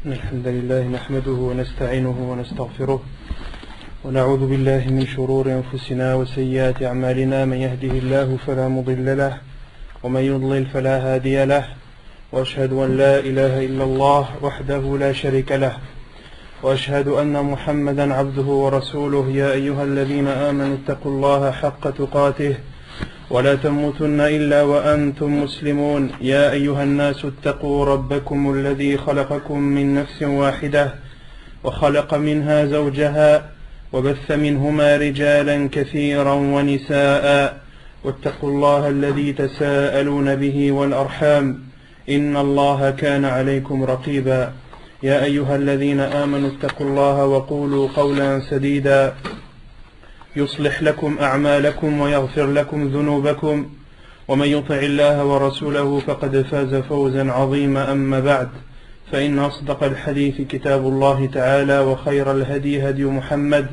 الحمد لله نحمده ونستعينه ونستغفره ونعوذ بالله من شرور أنفسنا وسيئات أعمالنا. من يهده الله فلا مضل له ومن يضلل فلا هادي له، وأشهد أن لا إله إلا الله وحده لا شريك له، وأشهد أن محمدا عبده ورسوله. يا أيها الذين آمنوا اتقوا الله حق تقاته ولا تموتن إلا وأنتم مسلمون. يا أيها الناس اتقوا ربكم الذي خلقكم من نفس واحدة وخلق منها زوجها وبث منهما رجالا كثيرا ونساء، واتقوا الله الذي تساءلون به والأرحام إن الله كان عليكم رقيبا. يا أيها الذين آمنوا اتقوا الله وقولوا قولا سديدا يصلح لكم أعمالكم ويغفر لكم ذنوبكم، ومن يطع الله ورسوله فقد فاز فوزا عظيما. أما بعد، فإن أصدق الحديث كتاب الله تعالى، وخير الهدي هدي محمد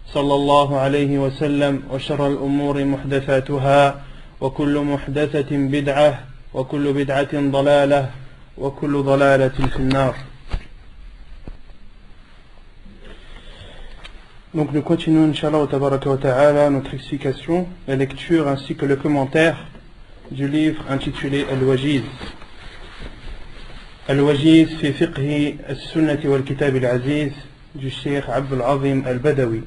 صلى الله عليه وسلم، وشر الأمور محدثاتها، وكل محدثة بدعة، وكل بدعة ضلالة، وكل ضلالة في النار. Donc nous continuons, Inch'Allah wa tabaraka wa ta'ala, notre explication, la lecture ainsi que le commentaire du livre intitulé Al-Wajiz. Al-Wajiz fi fiqhi al-sunnati wal-kitab al-aziz du Cheikh Abdul Azim al-Badawi.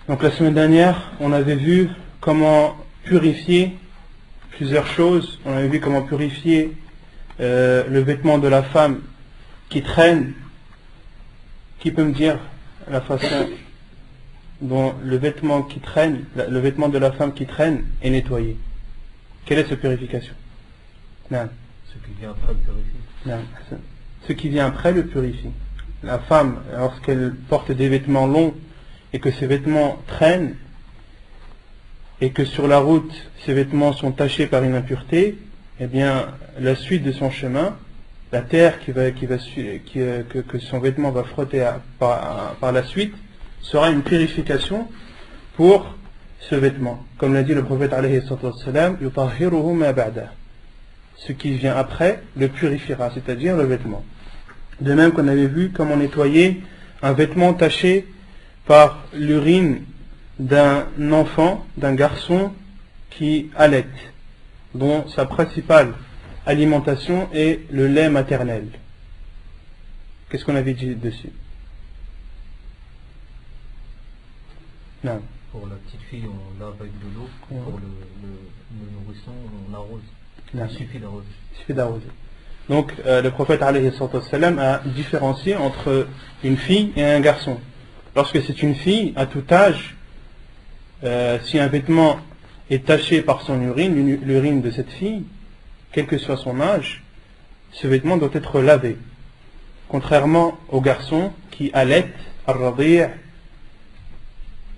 Donc la semaine dernière, on avait vu comment purifier plusieurs choses. On avait vu comment purifier le vêtement de la femme qui traîne. Qui peut me dire la façon dont le vêtement qui traîne, le vêtement de la femme qui traîne est nettoyé? Quelle est cette purification? Non. Ce qui vient après le purifie. Non. Ce qui vient après le purifie. La femme, lorsqu'elle porte des vêtements longs et que ces vêtements traînent et que sur la route ces vêtements sont tachés par une impureté, eh bien la suite de son chemin, la terre que son vêtement va frotter par la suite sera une purification pour ce vêtement. Comme l'a dit le prophète alayhi sallam, yutahhiruhu ma ba'da. Ce qui vient après le purifiera, c'est-à-dire le vêtement. De même qu'on avait vu comment nettoyer un vêtement taché par l'urine d'un enfant, d'un garçon qui allaite, dont sa principale alimentation est le lait maternel. Qu'est-ce qu'on avait dit dessus? Non. Pour la petite fille, on lave avec de l'eau. Ouais. Pour le nourrisson, on arrose. Non. Il suffit d'arroser. Il suffit d'arroser. Donc le prophète alayhi sallam a différencié entre une fille et un garçon. Lorsque c'est une fille, à tout âge, si un vêtement est taché par son urine, l'urine de cette fille, quel que soit son âge, ce vêtement doit être lavé. Contrairement au garçon qui allait, al-radi',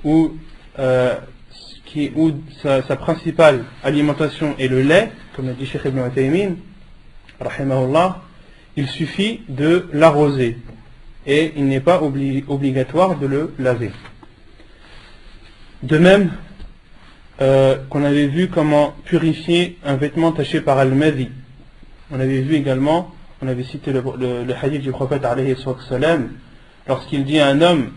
où sa principale alimentation est le lait, comme l'a dit Cheikh Ibn Uthaymin, rahimahullah, il suffit de l'arroser et il n'est pas obligatoire de le laver. De même qu'on avait vu comment purifier un vêtement taché par al-madhi. On avait vu également, on avait cité le hadith du prophète alayhi sallam, lorsqu'il dit à un homme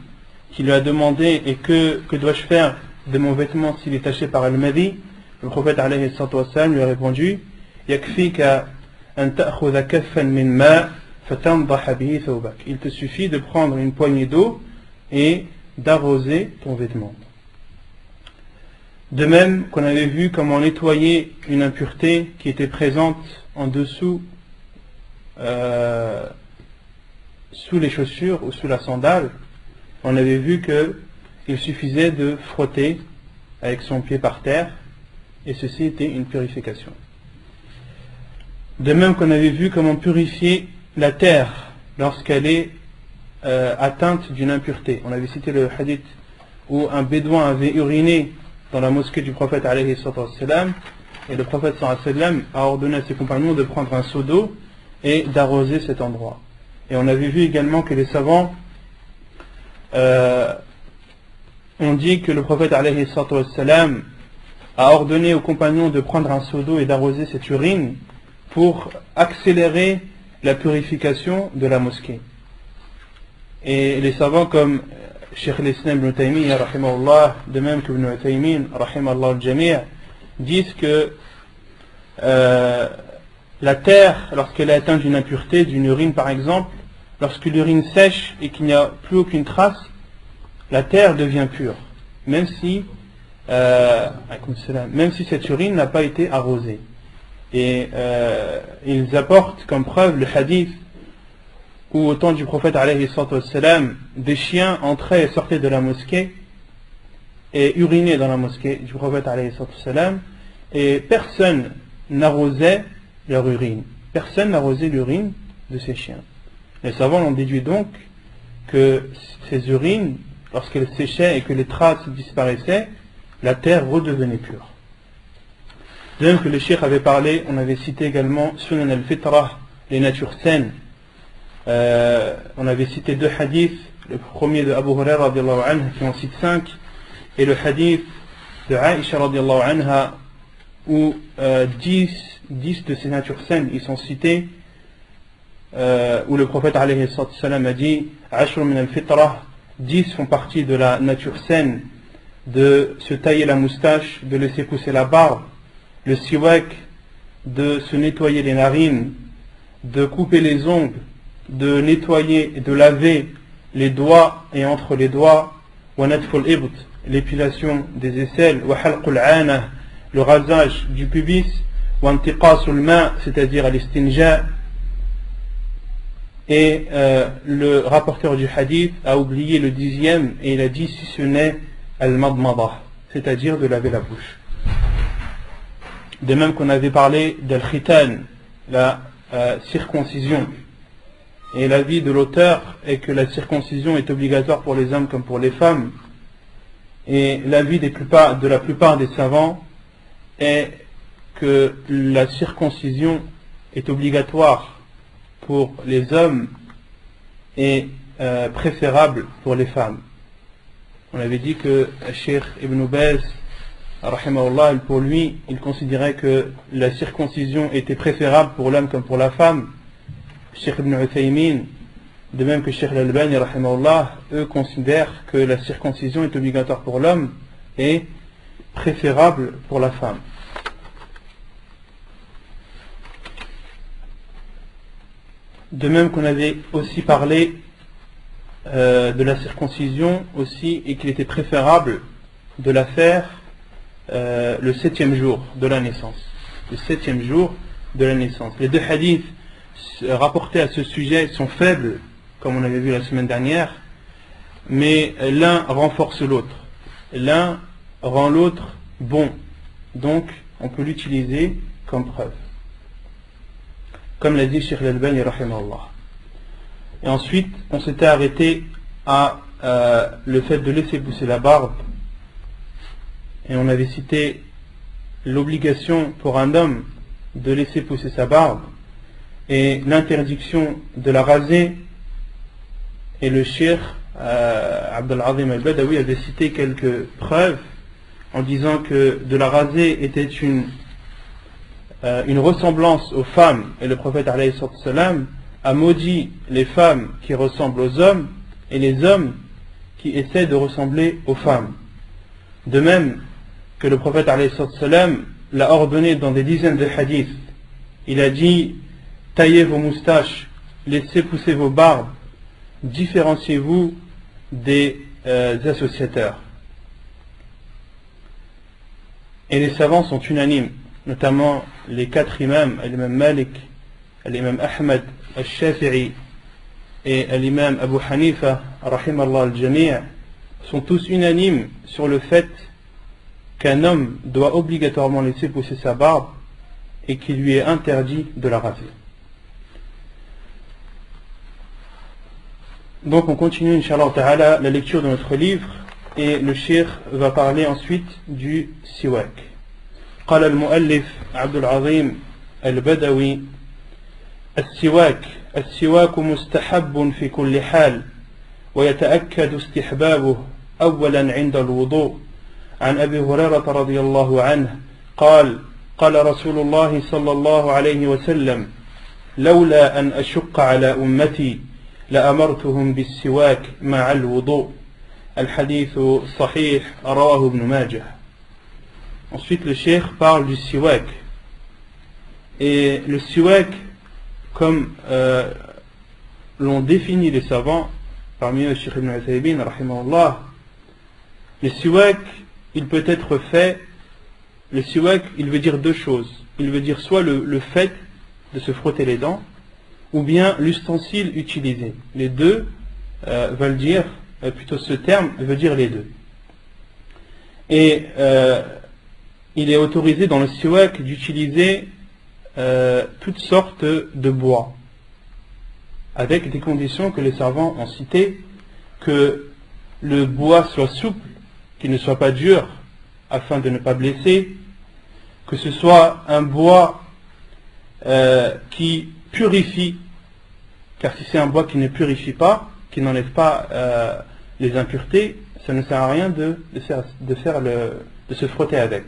qui lui a demandé et que dois-je faire de mon vêtement s'il est taché par al-madhi, le prophète alayhi sallam lui a répondu, yakfika an ta'khudha kaffan min ma fatandaha bihi thawbak. Il te suffit de prendre une poignée d'eau et d'arroser ton vêtement. De même qu'on avait vu comment nettoyer une impureté qui était présente en dessous, sous les chaussures ou sous la sandale, on avait vu qu'il suffisait de frotter avec son pied par terre et ceci était une purification. De même qu'on avait vu comment purifier la terre lorsqu'elle est atteinte d'une impureté. On avait cité le hadith où un bédouin avait uriné dans la mosquée du prophète alayhi sallam, et le prophète sallam a ordonné à ses compagnons de prendre un seau d'eau et d'arroser cet endroit. Et on avait vu également que les savants ont dit que le prophète alayhi sallam a ordonné aux compagnons de prendre un seau d'eau et d'arroser cette urine pour accélérer la purification de la mosquée. Et les savants comme Cheikh al-Islam ibn Taymiyyah, rahimahullah, de même que Ibn Uthaymin, rahimahullah al-Jami', disent que la terre, lorsqu'elle est atteinte d'une impureté, d'une urine par exemple, lorsque l'urine sèche et qu'il n'y a plus aucune trace, la terre devient pure, même si cette urine n'a pas été arrosée. Et ils apportent comme preuve le hadith où au temps du prophète alayhi salatu wassalam, des chiens entraient et sortaient de la mosquée et urinaient dans la mosquée du prophète alayhi salatu wassalam, et personne n'arrosait leur urine. Personne n'arrosait l'urine de ces chiens. Les savants ont déduit donc que ces urines, lorsqu'elles séchaient et que les traces disparaissaient, la terre redevenait pure. De même que le cheikh avait parlé, on avait cité également Sunan al-Fitrah, les natures saines. On avait cité 2 hadiths, le premier de Abu Hurairah radiallahu anhu, qui en cite 5, et le hadith de Aïcha radiallahu anha, où 10 de ces natures saines ils sont cités, où le prophète alayhi salam a dit Ashr min al-Fitrah, 10 font partie de la nature saine, de se tailler la moustache, de laisser pousser la barbe, le siwak, de se nettoyer les narines, de couper les ongles, de nettoyer et de laver les doigts et entre les doigts, wa natful ibt, l'épilation des aisselles, wa halqul ana, le rasage du pubis, wa antiqasul ma, c'est-à-dire l'istinja. Et le rapporteur du hadith a oublié le 10e et il a dit si ce n'est al-madmadah, c'est-à-dire de laver la bouche. De même qu'on avait parlé d'al-khitan, la circoncision. Et l'avis de l'auteur est que la circoncision est obligatoire pour les hommes comme pour les femmes. Et l'avis de la plupart des savants est que la circoncision est obligatoire pour les hommes et préférable pour les femmes. On avait dit que Cheikh Ibn Baz, rahimahullah, pour lui, il considérait que la circoncision était préférable pour l'homme comme pour la femme. Cheikh Ibn Uthaymin, de même que Cheikh al-Albani, rahimahullah, eux considèrent que la circoncision est obligatoire pour l'homme et préférable pour la femme. De même qu'on avait aussi parlé de la circoncision aussi, et qu'il était préférable de la faire le 7e jour de la naissance. Le 7e jour de la naissance. Les 2 hadiths rapportés à ce sujet sont faibles, comme on avait vu la semaine dernière, mais l'un renforce l'autre. L'un rend l'autre bon. Donc, on peut l'utiliser comme preuve. Comme l'a dit Cheikh al-Albani, rahimahullah. Et ensuite, on s'était arrêté à le fait de laisser pousser la barbe. Et on avait cité l'obligation pour un homme de laisser pousser sa barbe et l'interdiction de la raser. Et le cheikh Abdul Azim al-Badawi avait cité quelques preuves en disant que de la raser était une ressemblance aux femmes, et le prophète alayhi salam a maudit les femmes qui ressemblent aux hommes et les hommes qui essaient de ressembler aux femmes. De même que le prophète alayhi salam l'a ordonné dans des dizaines de hadiths. Il a dit taillez vos moustaches, laissez pousser vos barbes, différenciez-vous des associateurs. Et les savants sont unanimes, notamment les 4 imams, l'imam Malik, l'imam Ahmad, al-Shafi'i et l'imam Abu Hanifa, rahimallah al-Jami', sont tous unanimes sur le fait qu'un homme doit obligatoirement laisser pousser sa barbe et qu'il lui est interdit de la raser. Donc on continue, Inch'Allah ta'ala, la lecture de notre livre, et le cheikh va parler ensuite du siwak. قال المؤلف عبد العظيم البدوي السواك مستحب في كل حال ويتأكد استحبابه أولا عند الوضوء عن أبي هريرة رضي الله عنه قال قال رسول الله صلى الله عليه وسلم لولا أن أشق على أمتي لأمرتهم بالسواك مع الوضوء. الحديث صحيح رواه ابن ماجه. Ensuite le cheikh parle du siwak. Et le siwak, comme l'ont défini les savants, parmi eux le cheikh Ibn Uthaymin rahimahullah, le siwak il peut être fait. Le siwak, il veut dire deux choses. Il veut dire soit le fait de se frotter les dents, ou bien l'ustensile utilisé. Les deux veulent dire, plutôt ce terme veut dire les deux. Et il est autorisé dans le siwak d'utiliser toutes sortes de bois, avec des conditions que les savants ont citées, que le bois soit souple, qu'il ne soit pas dur, afin de ne pas blesser, que ce soit un bois qui purifie, car si c'est un bois qui ne purifie pas, qui n'enlève pas les impuretés, ça ne sert à rien de se frotter avec.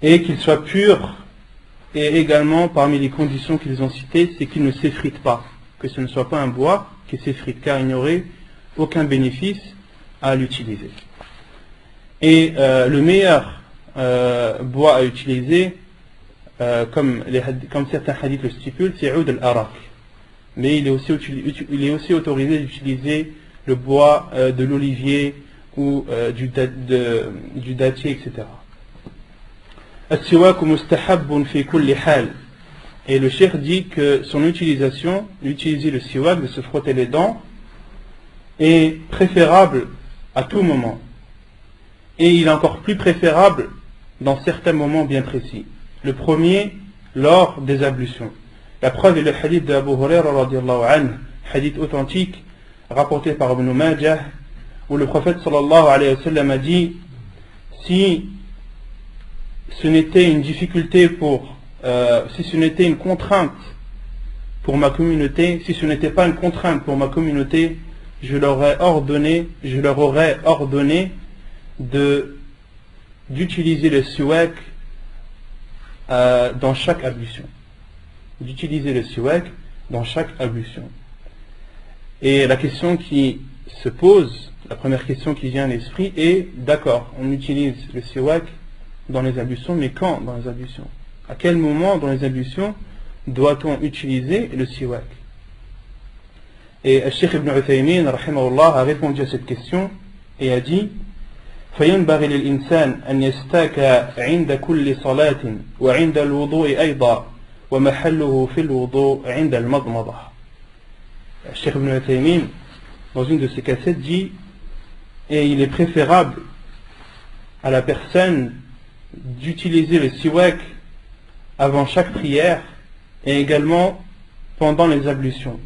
Et qu'il soit pur, et également parmi les conditions qu'ils ont citées, c'est qu'il ne s'effrite pas, que ce ne soit pas un bois qui s'effrite, car il n'y aurait aucun bénéfice à l'utiliser. Et le meilleur bois à utiliser, comme certains hadiths le stipulent, c'est oud al-arak. Mais il est aussi autorisé d'utiliser le bois de l'olivier ou du dattier, etc. As-siwak mustahabbun fi kulli hal. Et le cheikh dit que son utilisation, d'utiliser le siwak, de se frotter les dents, est préférable à tout moment. Et il est encore plus préférable dans certains moments bien précis. Le premier, lors des ablutions. La preuve est le hadith de Abu Huraira radiyallahu anhu, hadith authentique, rapporté par Ibn Majah, où le prophète sallallahu alayhi wa sallam a dit, si ce n'était une difficulté si ce n'était une contrainte pour ma communauté, si ce n'était pas une contrainte pour ma communauté, je leur aurais ordonné d'utiliser le siwak dans chaque ablution. D'utiliser le siwak dans chaque ablution. Et la question qui se pose, la première question qui vient à l'esprit est, d'accord, on utilise le siwak dans les ablutions, mais quand dans les ablutions? À quel moment dans les ablutions doit-on utiliser le siwak? Et le Cheikh Ibn Uthaymin rahimahullah a répondu à cette question et a dit, فينبغي للإنسان أن يستاك عند كل صلاة وعند الوضوء أيضا ومحله في الوضوء عند المضمضة. Cheikh Ibn Uthaymin, dans une de ses cassettes, dit, et il est préférable à la personne d'utiliser le siwak avant chaque prière et également pendant les ablutions.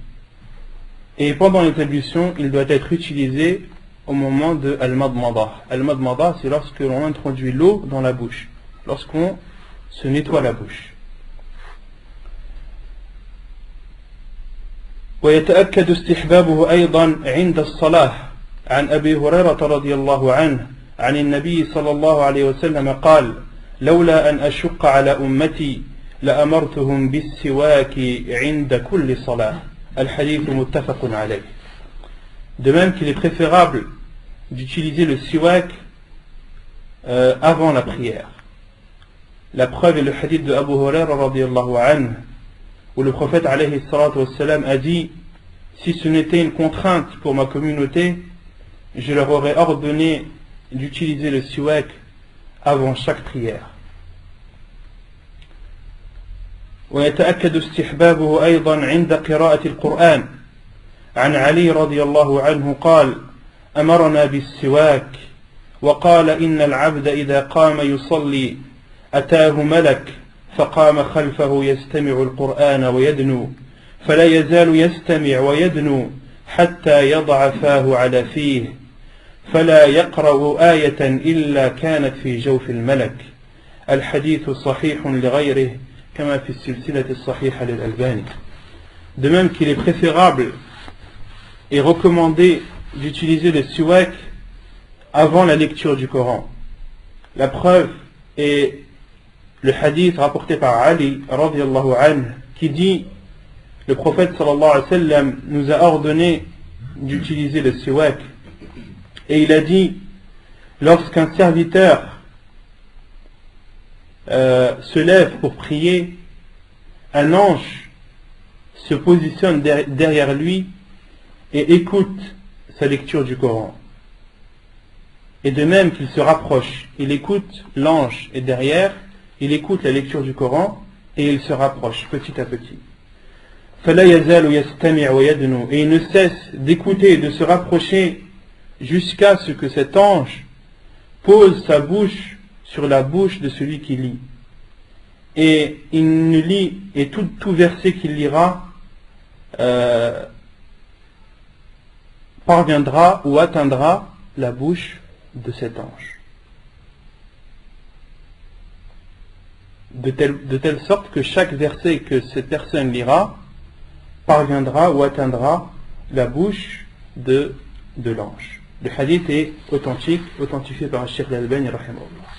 Et pendant les ablutions, il doit être utilisé au moment de al-madmada. Al-madmada, c'est lorsque l'on introduit l'eau dans la bouche, lorsqu'on se nettoie la bouche. ويتأكد استحبابه أيضا عند الصلاة عن أبي هريرة رضي الله عنه عن النبي صلى الله عليه وسلم قال لولا أن أشق على أمتي لأمرتهم بالسواك عند كل صلاة. الحديث متفق عليه. De même qu'il est préférable d'utiliser le siwak avant la prière. La preuve est le hadith de Abu Huraira radiyallahu anhu, où le prophète alayhi salatu wassalam a dit, si ce n'était une contrainte pour ma communauté, je leur aurais ordonné d'utiliser le siwak avant chaque prière. ويتأكد استحبابه أيضا عند قراءة القرآن عن علي رضي الله عنه قال أمرنا بالسواك وقال إن العبد إذا قام يصلي أتاه ملك فقام خلفه يستمع القرآن ويدنو فلا يزال يستمع ويدنو حتى يضع فاه على فيه فلا يقرأ آية إلا كانت في جوف الملك. الحديث صحيح لغيره كما في السلسلة الصحيحة للألباني. De même qu'il est préférable et recommandé d'utiliser le siwak avant la lecture du Coran. La preuve est le hadith rapporté par Ali radiyallahu anhu qui dit, le prophète sallallahu alayhi wa sallam nous a ordonné d'utiliser le siwak, et il a dit, lorsqu'un serviteur se lève pour prier, un ange se positionne derrière lui et écoute sa lecture du Coran. Et de même qu'il se rapproche, il écoute, l'ange est derrière, il écoute la lecture du Coran et il se rapproche petit à petit. Et il ne cesse d'écouter et de se rapprocher jusqu'à ce que cet ange pose sa bouche sur la bouche de celui qui lit. Et il ne lit, et tout verset qu'il lira parviendra ou atteindra la bouche de cet ange. De telle sorte que chaque verset que cette personne lira parviendra ou atteindra la bouche de l'ange. Le hadith est authentique, authentifié par Cheikh Al-Albani rahimahullah.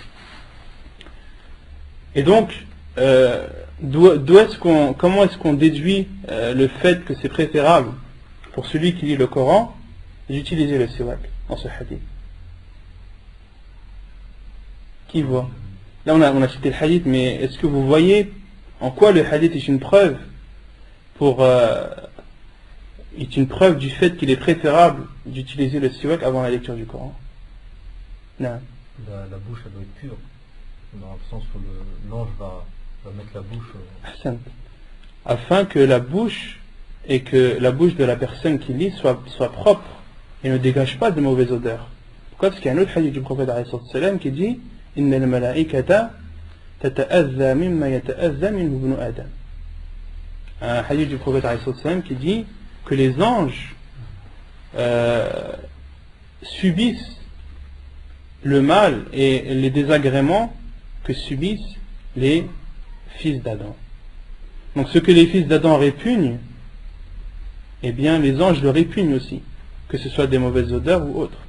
Et donc, comment est-ce qu'on déduit le fait que c'est préférable pour celui qui lit le Coran d'utiliser le siwak dans ce hadith? Qui voit? Là on a cité le hadith, mais est-ce que vous voyez en quoi le hadith est une preuve est une preuve du fait qu'il est préférable d'utiliser le siwak avant la lecture du Coran? Non. La bouche elle doit être pure, dans le sens où l'ange va mettre la bouche afin que la bouche de la personne qui lit soit propre et ne dégage pas de mauvaises odeurs. Pourquoi? Parce qu'il y a un autre hadith du prophète alayhi salam qui dit Inna al-malaikata tata'azza mimma yata'azza minhu ibnu Adam. Un hadith du prophète alayhi salam qui dit que les anges subissent le mal et les désagréments que subissent les fils d'Adam. Donc ce que les fils d'Adam répugnent, eh bien les anges le répugnent aussi, que ce soit des mauvaises odeurs ou autres.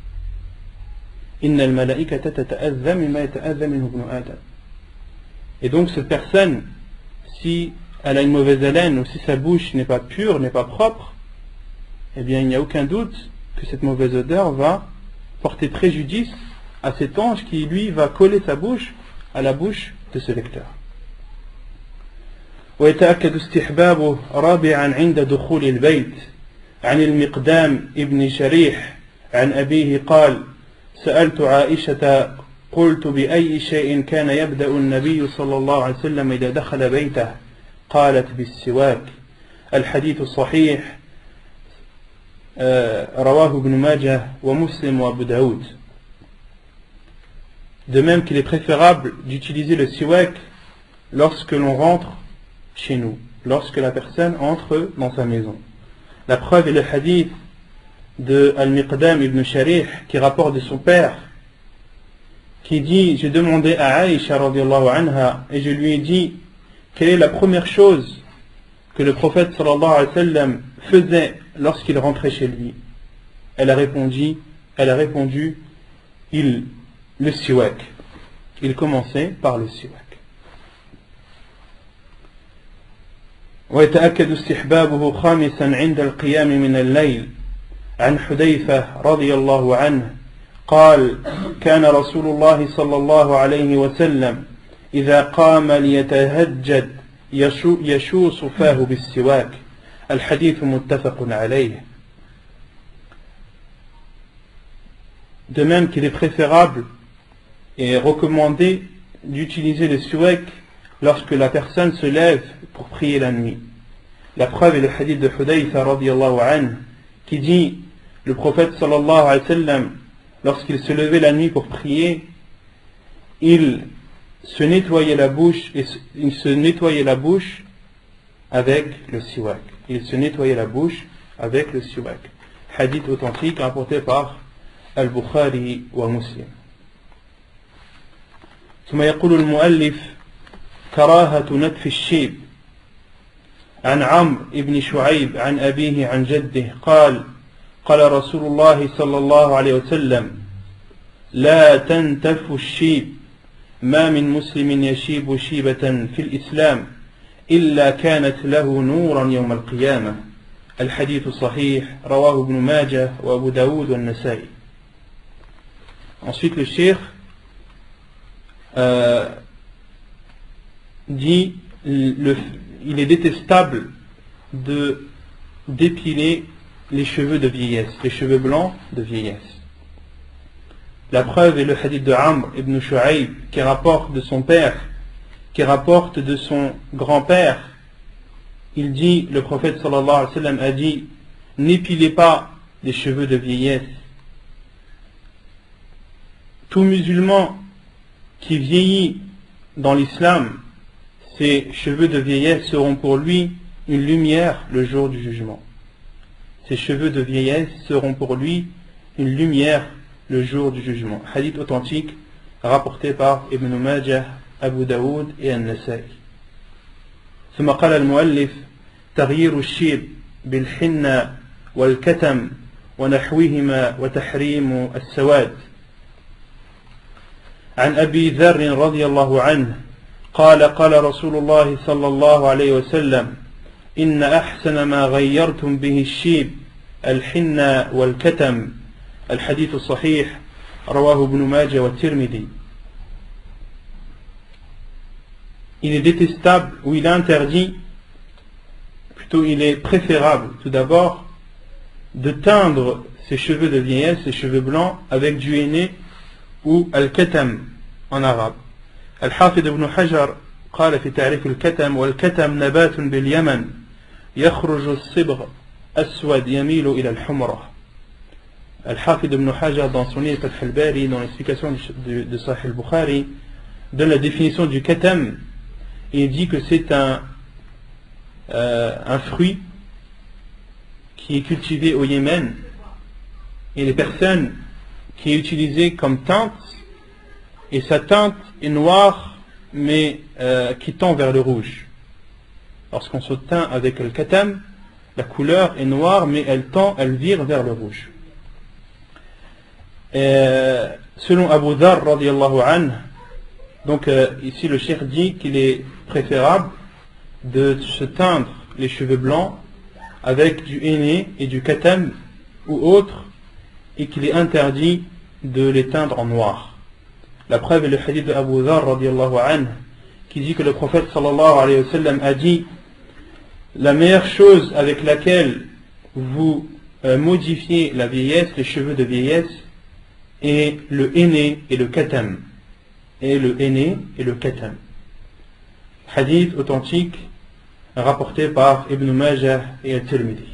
Innal malaikata tata'azza mimma yata'azza minhu ibnu Adam. Et donc cette personne, si elle a une mauvaise haleine ou si sa bouche n'est pas pure, n'est pas propre, eh bien il n'y a aucun doute que cette mauvaise odeur va porter préjudice à cet ange qui lui va coller sa bouche à la bouche de ce lecteur. ويتأكد استحبابه رابعا عند دخول البيت عن المقدام ابن شريح عن أبيه قال سألت عائشة قلت بأي شيء كان يبدأ النبي صلى الله عليه وسلم إذا دخل بيته قالت بالسواك. الحديث صحيح رواه ابن ماجه ومسلم وأبو داود. De même qu'il est préférable d'utiliser le siwak lorsque l'on rentre chez nous, lorsque la personne entre dans sa maison. La preuve est le hadith de Al-Miqdam ibn Sharih qui rapporte de son père, qui dit, j'ai demandé à Aïcha radiyallahu anha et je lui ai dit quelle est la première chose que le prophète sallallahu alayhi wa sallam faisait lorsqu'il rentrait chez lui. Elle a répondu le siwak. Il commençait par le siwak. ويتأكد استحبابه خامسا عند القيام من الليل عن حذيفة رضي الله عنه قال كان رسول الله صلى الله عليه وسلم إذا قام ليتهجد يشوص فاه بالسواك. الحديث متفق عليه. De même qu'il est préférable et recommandé d'utiliser le siwak lorsque la personne se lève pour prier la nuit. La preuve est le hadith de Hudayfa radiyallahu anhu qui dit le prophète sallallahu alayhi wa sallam lorsqu'il se levait la nuit pour prier, il se nettoyait la bouche avec le siwak. Il se nettoyait la bouche avec le siwak. Hadith authentique rapporté par Al-Bukhari wa Muslim. ثم يقول المؤلف كراهة نتف الشيب عن عمرو بن شعيب عن أبيه عن جده قال قال رسول الله صلى الله عليه وسلم لا تنتف الشيب ما من مسلم يشيب شيبة في الإسلام إلا كانت له نورا يوم القيامة. الحديث صحيح رواه ابن ماجه وأبو داود والنسائي. Ensuite le cheikh dit il est détestable d'épiler les cheveux de vieillesse, les cheveux blancs de vieillesse. La preuve est le hadith de Amr ibn Shu'ayb qui rapporte de son père, qui rapporte de son grand-père. Il dit, le prophète sallallahu alayhi wa sallam a dit, n'épilez pas les cheveux de vieillesse. Tout musulman qui vieillit dans l'islam, ses cheveux de vieillesse seront pour lui une lumière le jour du jugement. Ses cheveux de vieillesse seront pour lui une lumière le jour du jugement. Hadith authentique rapporté par Ibn Majah, Abu Daoud et An-Nasa'i. ثم قال المؤلف تغيير الشيب بالحنة والكتم ونحوهما وتحريم السواد. عن أبي ذر رضي الله عنه قال قال رسول الله صلى الله عليه وسلم إن أحسن ما غيرتم به الشيب الحنة والكتم. الحديث الصحيح رواه ابن ماجه والترمذي. Il est détestable ou il est interdit, plutôt il est préférable tout d'abord de teindre ses cheveux de vieillesse, ses cheveux blancs avec du henné ou al-katam en arabe. Al-Hafid ibn Hajar قال في تعريف الكتم والكتم نبات باليمن يخرج الصبغ أسود يميل إلى الحمرة. Al-Hafid ibn Hajar dans son livre Fath al-Bari, dans l'explication de Sahih al-Bukhari, donne la définition du katam. Il dit que c'est un fruit qui est cultivé au Yémen, et les personnes qui est utilisé comme teinte, et sa teinte est noire mais qui tend vers le rouge. Lorsqu'on se teint avec le katam, la couleur est noire mais elle vire vers le rouge. Selon Abu Dharr radiyallahu anhu, donc ici le cheikh dit qu'il est préférable de se teindre les cheveux blancs avec du henné et du katam ou autre, et qu'il est interdit de les teindre en noir. La preuve est le hadith de Abu Dharr radiyallahu anhu qui dit que le prophète sallallahu alayhi wa sallam a dit: la meilleure chose avec laquelle vous modifiez la vieillesse, les cheveux de vieillesse, est le henné et le katam. Et le henné et le katam. Hadith authentique rapporté par Ibn Majah et At-Tirmidhi.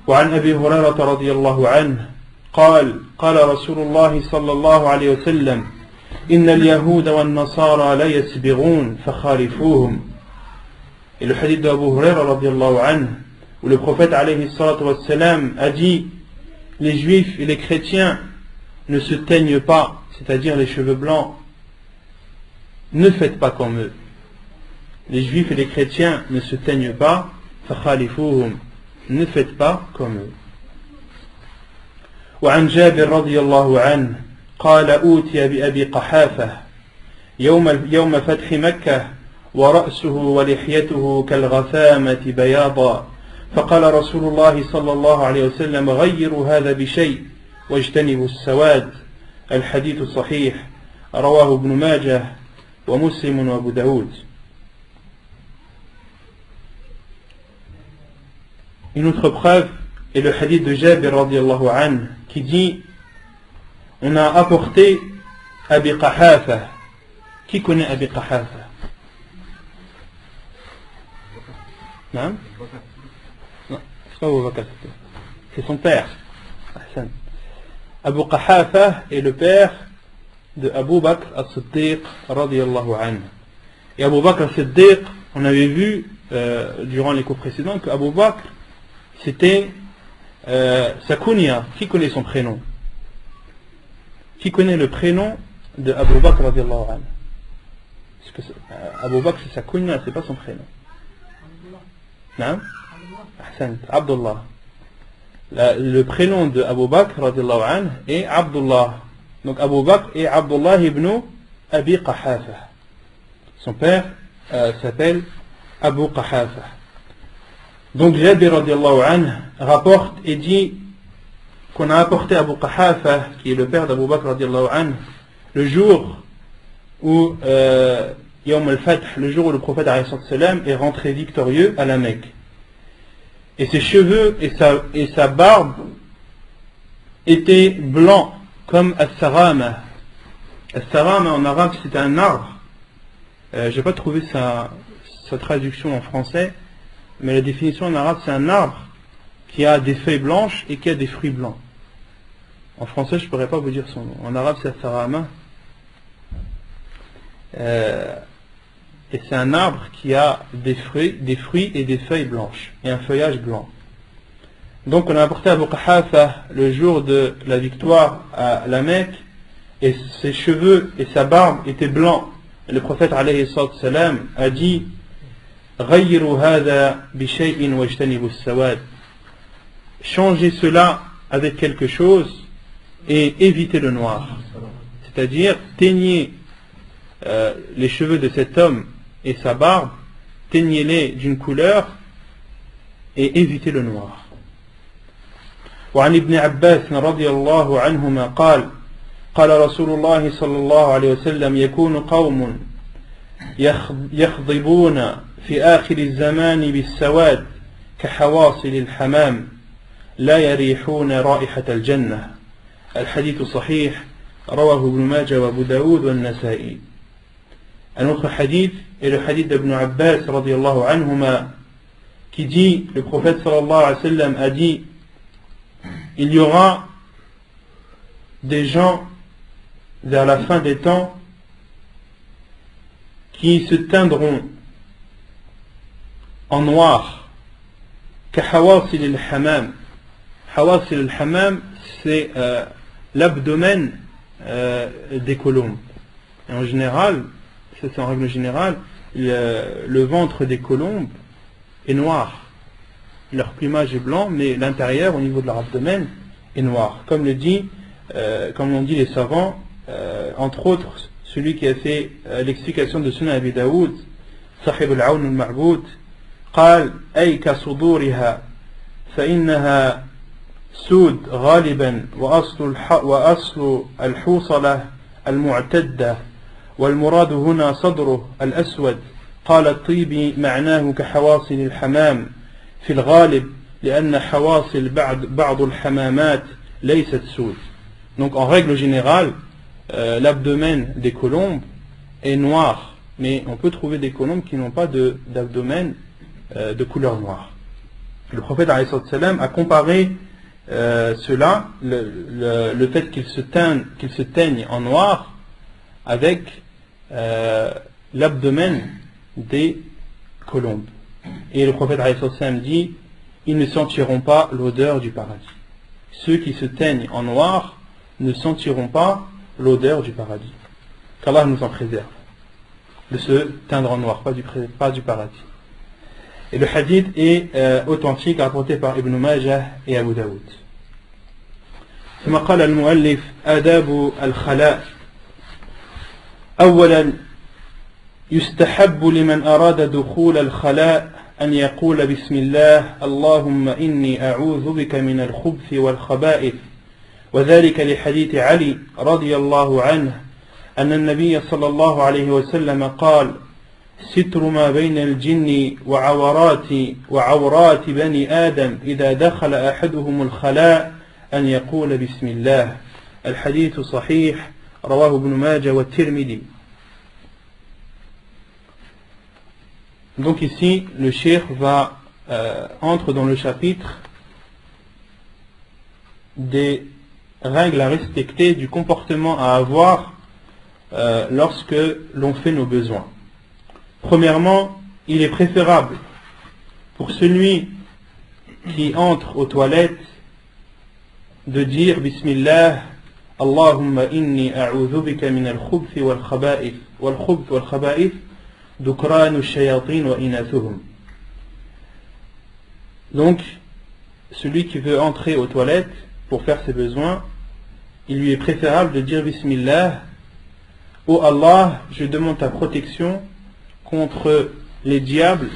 وعن أبي هريرة رضي الله عنه قال قال رسول الله صلى الله عليه وسلم إن اليهود والنصارى لا يسبغون فخالفوهم. Et le hadith d'Abu Huraira radiyallahu anhu, où le prophète alayhi salatu wassalam a dit: les juifs et les chrétiens ne se teignent pas, c'est-à-dire les cheveux blancs, ne faites pas comme eux. Les juifs et les chrétiens ne se teignent pas, فخالفوهم, ne faites pas comme eux. وعن جابر رضي الله عنه قال أوتي بأبي قحافة يوم فتح مكة ورأسه ولحيته كالغثامة بياضا فقال رسول الله صلى الله عليه وسلم غيروا هذا بشيء واجتنبوا السواد. الحديث صحيح رواه ابن ماجه ومسلم وأبو داود. Une autre preuve est le hadith de Jabir radiyallahu anhu qui dit: on a apporté Abi Qahafa. Qui connaît Abi Qahafa? Non, c'est pas Abu Bakr, c'est son père. Abu Qahafa est le père de Abu Bakr as-Siddiq radiyallahu anhu. Et Abu Bakr as-Siddiq, on avait vu durant les cours précédents que Abu Bakr c'était sa kunya. Qui connaît son prénom? Qui connaît le prénom de Abu Bakr radiyallahu anhu? Parce que Abu Bakr c'est sa kunya, c'est pas son prénom. Non? Ahsan, Abdullah. Le prénom de Abu Bakr radiyallahu anhu est Abdullah. Donc Abu Bakr est Abdullah ibn Abi Qahafa. Son père s'appelle Abu Qahafa. Donc Jabir radiallahu anhu rapporte et dit qu'on a apporté Abu Qahafa, qui est le père d'Abu Bakr radiallahu anhu, le jour où Yawm al-Fath, le jour où le prophète alayhi salam est rentré victorieux à la Mecque. Et ses cheveux et sa barbe étaient blancs comme as-sarama. As-sarama en arabe c'est un arbre. Je n'ai pas trouvé sa traduction en français, mais la définition en arabe c'est un arbre qui a des feuilles blanches et qui a des fruits blancs. En français je ne pourrais pas vous dire son nom. En arabe c'est as-sarama. Et c'est un arbre qui a des fruits et des feuilles blanches et un feuillage blanc. Donc on a apporté Abu Qahafa le jour de la victoire à la Mecque, et ses cheveux et sa barbe étaient blancs. Et le prophète alayhi salam a dit غيروا هذا بشيء واجتنبوا السواد. Changez cela avec quelque chose et évitez le noir. C'est-à-dire teignez les cheveux de cet homme et sa barbe, teignez-les d'une couleur et évitez le noir. وعن ابن عباس رضي الله عنهما قال قال رسول الله صلى الله عليه وسلم يكون قوم يخضبون في آخر الزمان بالسواد كحواصل الحمام لا يريحون رائحة الجنة. الحديث صحيح رواه ابن ماجه وابو داود والنسائي. Un autre hadith est le hadith d'Ibn Abbas radiyallahu anhuma qui dit, le prophète sallallahu alayhi wa sallam a dit, il y aura des gens vers la fin des temps qui se teindront en noir, kahawasil al-hamam. Hawasil al-hamam, c'est l'abdomen des colombes. Et en général, c'est en règle générale, le ventre des colombes est noir. Leur plumage est blanc, mais l'intérieur, au niveau de leur abdomen, est noir. Comme l'ont dit les savants, entre autres, celui qui a fait l'explication de Sunan Abi Daoud, Sahib al-Awn al-Ma'boud, قال أي كصدورها فإنها سود غالبا وأصل الحوصلة المعتدة والمراد هنا صدره الأسود. قال الطيبي معناه كحواصل الحمام في الغالب لأن حواصل بعض الحمامات ليست سود. Donc en règle générale, l'abdomen des colombes est noir, mais on peut trouver des colombes qui n'ont pas d'abdomen de couleur noire. Le prophète alayhi salam a comparé cela, le fait qu'il se teigne en noir, avec l'abdomen des colombes. Et le prophète alayhi salam dit, ils ne sentiront pas l'odeur du paradis. Ceux qui se teignent en noir ne sentiront pas l'odeur du paradis. Qu'Allah nous en préserve de se teindre en noir, pas du paradis. Et le hadith est authentique, rapporté par Ibn Majah et Abu Daoud. ثم قال المؤلف آداب الخلاء. أولا يستحب لمن أراد دخول الخلاء أن يقول بسم الله اللهم إني أعوذ بك من الخبث والخبائث، وذلك لحديث علي رضي الله عنه أن النبي صلى الله عليه وسلم قال ستر ما بين الجن وعورات بني آدم إذا دخل أحدهم الخلاء أن يقول بسم الله. الحديث صحيح رواه ابن ماجه والترمذي. Donc ici, le cheikh entre dans le chapitre des règles à respecter, du comportement à avoir lorsque l'on fait nos besoins. Premièrement, il est préférable pour celui qui entre aux toilettes de dire Bismillah, Allahumma inni a'udhu bika min al-khubthi wal-khaba'ith. Wal-khubth wal-khaba'ith dukranu shayatin wa inathuhum. Donc, celui qui veut entrer aux toilettes pour faire ses besoins, il lui est préférable de dire Bismillah, ô Allah, je demande ta protection contre les diables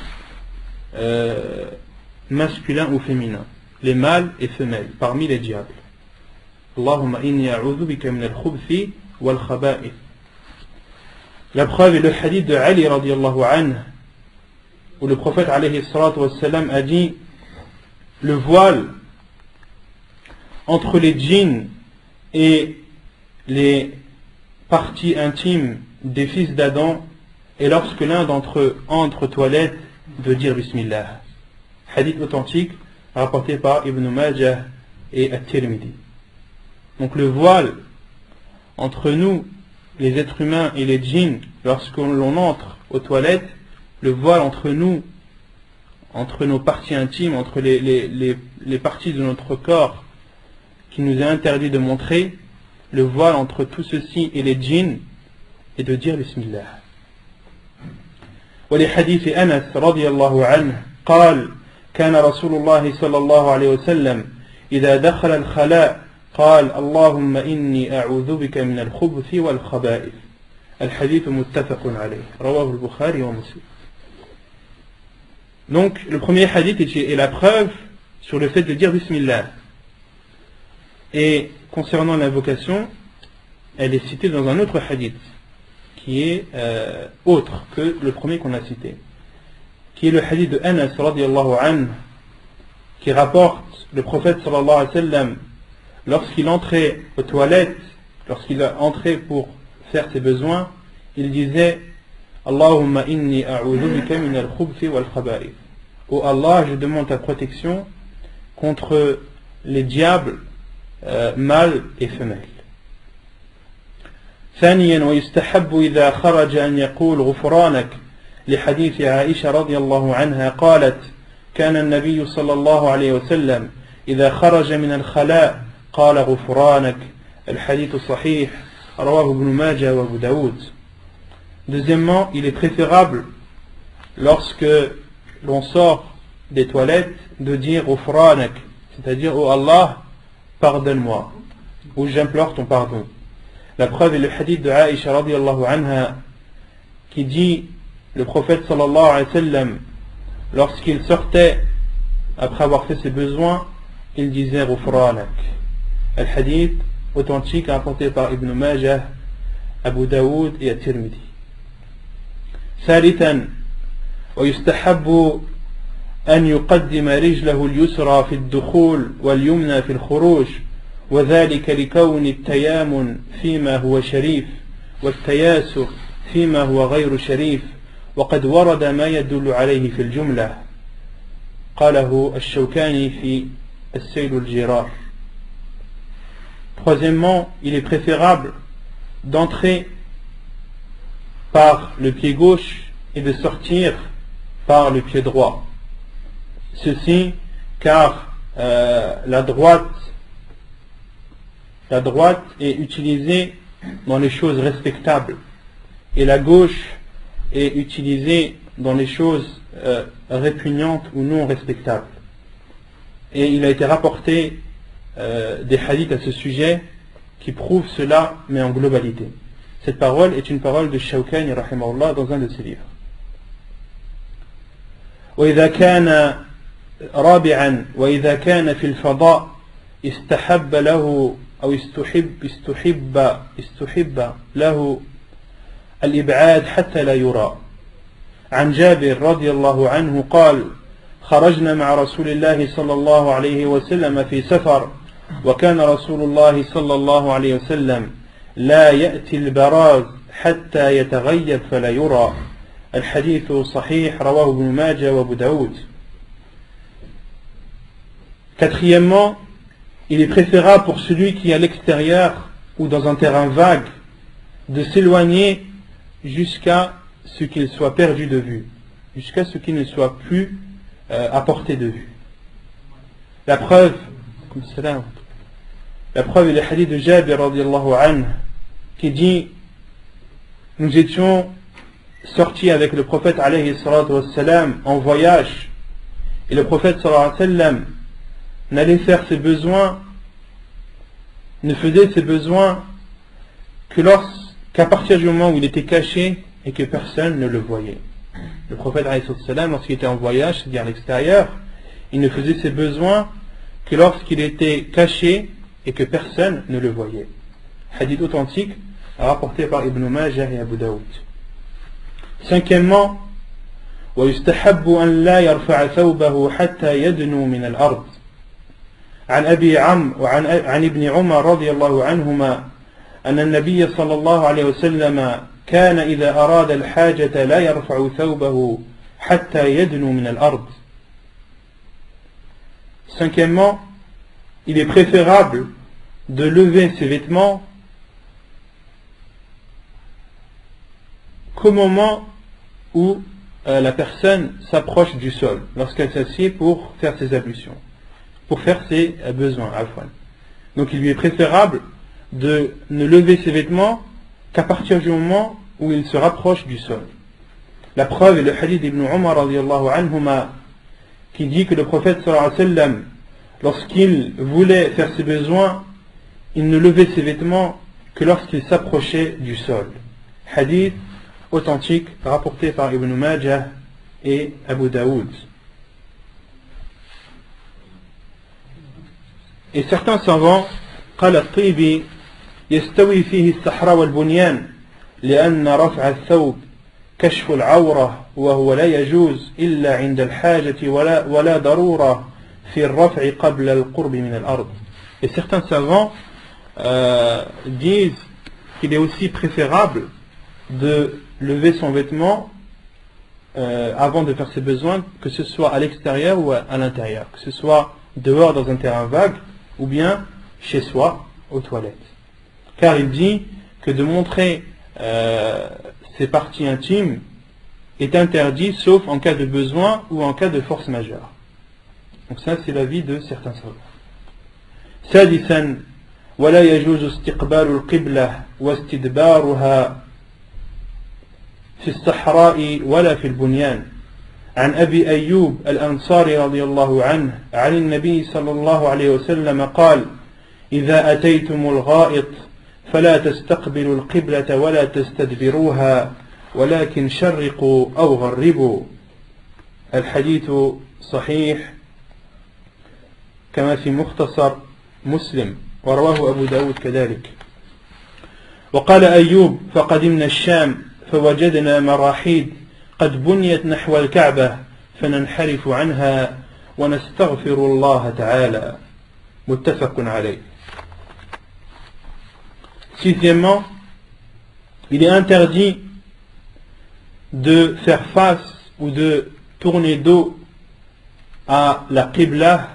masculins ou féminins, les mâles et femelles, parmi les diables. Allahumma inni a'udhu bika min al-khubthi wal khaba'ith. La preuve est le hadith de Ali radiallahu anhu, où le prophète alayhi salatu wassalam a dit: le voile entre les djinns et les parties intimes des fils d'Adam est lorsque l'un d'entre eux entre aux toilettes de dire Bismillah. Hadith authentique rapporté par Ibn Majah et At-Tirmidhi. Donc le voile entre nous, les êtres humains et les djinns, lorsque l'on entre aux toilettes, le voile entre nous, entre nos parties intimes, entre les parties de notre corps qui nous est interdit de montrer, le voile entre tout ceci et les djinns est de dire Bismillah. ولحديث أنس رضي الله عنه قال كان رسول الله صلى الله عليه وسلم إذا دخل الخلاء قال اللهم إني أعوذ بك من الخبث والخبائث. الحديث متفق عليه رواه البخاري ومسلم. Donc le premier hadith est la preuve sur le fait de dire Bismillah. Et concernant l'invocation, elle est citée dans un autre hadith qui est autre que le premier qu'on a cité, qui est le hadith de Anas radiallahu anhu, qui rapporte le prophète sallallahu alayhi wa sallam lorsqu'il entrait aux toilettes, lorsqu'il entrait pour faire ses besoins, il disait Allahumma inni a'udhu bika min al-khubthi wal khaba'ith. Oh Allah, je demande ta protection contre les diables mâles et femelles. ثانيا ويستحب إذا خرج أن يقول غفرانك لحديث عائشة رضي الله عنها قالت كان النبي صلى الله عليه وسلم إذا خرج من الخلاء قال غفرانك. الحديث صحيح رواه ابن ماجه وابو داود. Deuxièmement, il est préférable lorsque l'on sort des toilettes de dire غفرانك, c'est-à-dire oh Allah, pardonne-moi, ou j'implore ton pardon. La preuve est le hadith de Aïcha radiallahu anha qui dit le prophète sallallahu alayhi wa sallam lorsqu'il sortait après avoir fait ses besoins, il disait Ghufranak. Le hadith authentique rapporté par Ibn Majah, Abu Daoud et At-Tirmidhi. ثالثا ويستحب أن يقدم رجله اليسرى في الدخول واليمنى في الخروج وذلك لكون التيامن فيما هو شريف والتياسر فيما هو غير شريف وقد ورد ما يدل عليه في الجملة قاله الشوكاني في السيل الجرار. Troisièmement, il est préférable d'entrer par le pied gauche et de sortir par le pied droit. Ceci car la droite est utilisée dans les choses respectables et la gauche est utilisée dans les choses répugnantes ou non respectables. Et il a été rapporté des hadiths à ce sujet qui prouvent cela, mais en globalité. Cette parole est une parole de Shawkani rahimahullah dans un de ses livres. وإذا كان رابعا وإذا كان في الفضاء استحب له أو استحب له الإبعاد حتى لا يرى. عن جابر رضي الله عنه قال خرجنا مع رسول الله صلى الله عليه وسلم في سفر وكان رسول الله صلى الله عليه وسلم لا يأتي البراز حتى يتغيب فلا يرى. الحديث صحيح رواه ابن ماجه وابو داود. Quatrièmement, il est préférable pour celui qui est à l'extérieur ou dans un terrain vague de s'éloigner jusqu'à ce qu'il soit perdu de vue, jusqu'à ce qu'il ne soit plus à portée de vue. La preuve est le hadith de Jabir radiallahu anhu qui dit nous étions sortis avec le prophète alayhi salatu wassalam en voyage et le prophète sallallahu alayhi wa sallam n'allait faire ses besoins, ne faisait ses besoins qu'à partir du moment où il était caché et que personne ne le voyait. Le prophète, lorsqu'il était en voyage, c'est-à-dire à l'extérieur, il ne faisait ses besoins que lorsqu'il était caché et que personne ne le voyait. Hadith authentique rapporté par Ibn Majah et Abu Daoud. Cinquièmement, ويستحب أن لا يرفع ثوبه حتى يدنو من الأرض. عن أبي عمرو وعن ابن عمر رضي الله عنهما أن النبي صلى الله عليه وسلم كان إذا أراد الحاجة لا يرفع ثوبه حتى يدنو من الأرض. Cinquièmement, il est préférable de lever ses vêtements qu'au moment où la personne s'approche du sol, lorsqu'elle s'assied pour faire ses ablutions, pour faire ses besoins. Donc il lui est préférable de ne lever ses vêtements qu'à partir du moment où il se rapproche du sol. La preuve est le hadith d'Ibn Umar radiallahu anhuma, qui dit que le prophète sallallahu alayhi wa sallam, lorsqu'il voulait faire ses besoins, il ne levait ses vêtements que lorsqu'il s'approchait du sol. Hadith authentique rapporté par Ibn Majah et Abu Daoud. Et certains savants, قال الطيبي يستوي فيه الصحراء والبنيان لأن رفع الثوب كشف العورة وهو لا يجوز إلا عند الحاجة ولا ضرورة في الرفع قبل القرب من الأرض. Et certains savants disent qu'il est aussi préférable de lever son vêtement avant de faire ses besoins, que ce soit à l'extérieur ou à l'intérieur, que ce soit dehors dans un terrain vague ou bien chez soi aux toilettes. Car il dit que de montrer ses parties intimes est interdit sauf en cas de besoin ou en cas de force majeure. Donc ça c'est l'avis de certains savants. سادسا ولا يجوز استقبال القبلة واستدبارها في الصحراء ولا في البنيان. عن أبي أيوب الأنصاري رضي الله عنه عن النبي صلى الله عليه وسلم قال إذا أتيتم الغائط فلا تستقبلوا القبلة ولا تستدبروها ولكن شرقوا أو غربوا. الحديث صحيح كما في مختصر مسلم ورواه أبو داود كذلك. وقال أيوب فقدمنا الشام فوجدنا مراحيض قد بنيت نحو الكعبة فننحرف عنها ونستغفر الله تعالى. متفق عليه. Sixièmement, il est interdit de faire face ou de tourner dos à la Qibla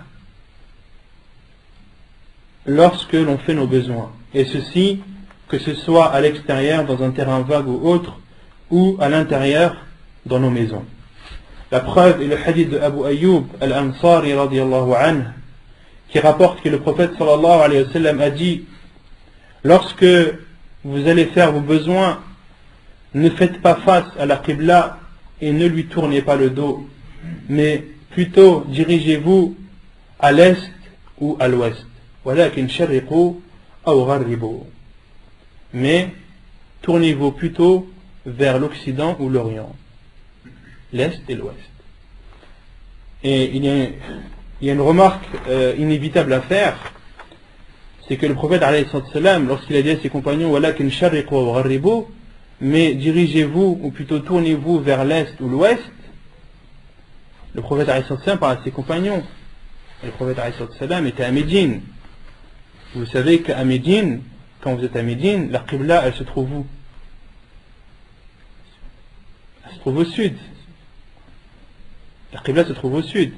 lorsque l'on fait nos besoins. Et ceci, que ce soit à l'extérieur, dans un terrain vague ou autre, ou à l'intérieur, dans nos maisons. La preuve est le hadith de Abu Ayyub al-Ansari radiyallahu anhu, qui rapporte que le prophète sallallahu alayhi wa sallam a dit: lorsque vous allez faire vos besoins, ne faites pas face à la Qibla et ne lui tournez pas le dos, mais plutôt dirigez-vous à l'est ou à l'ouest. وَلَكِنْ شَرِّقُوا أَوْ غَرِّبُوا. Mais tournez-vous plutôt vers l'Occident ou l'Orient, l'Est et l'Ouest. Et il y a une remarque inévitable à faire, c'est que le prophète alayhi salam, lorsqu'il a dit à ses compagnons وَلَكِنْ شَرِّقُوا أَوْ غَرِّبُوا, mais dirigez-vous ou plutôt tournez-vous vers l'Est ou l'Ouest, le prophète alayhi salam parle à ses compagnons. Et le prophète alayhi salam était à Médine. Vous savez qu'à Médine, quand vous êtes à Médine, la Qibla, elle se trouve où? Elle se trouve au sud. La Qibla se trouve au sud.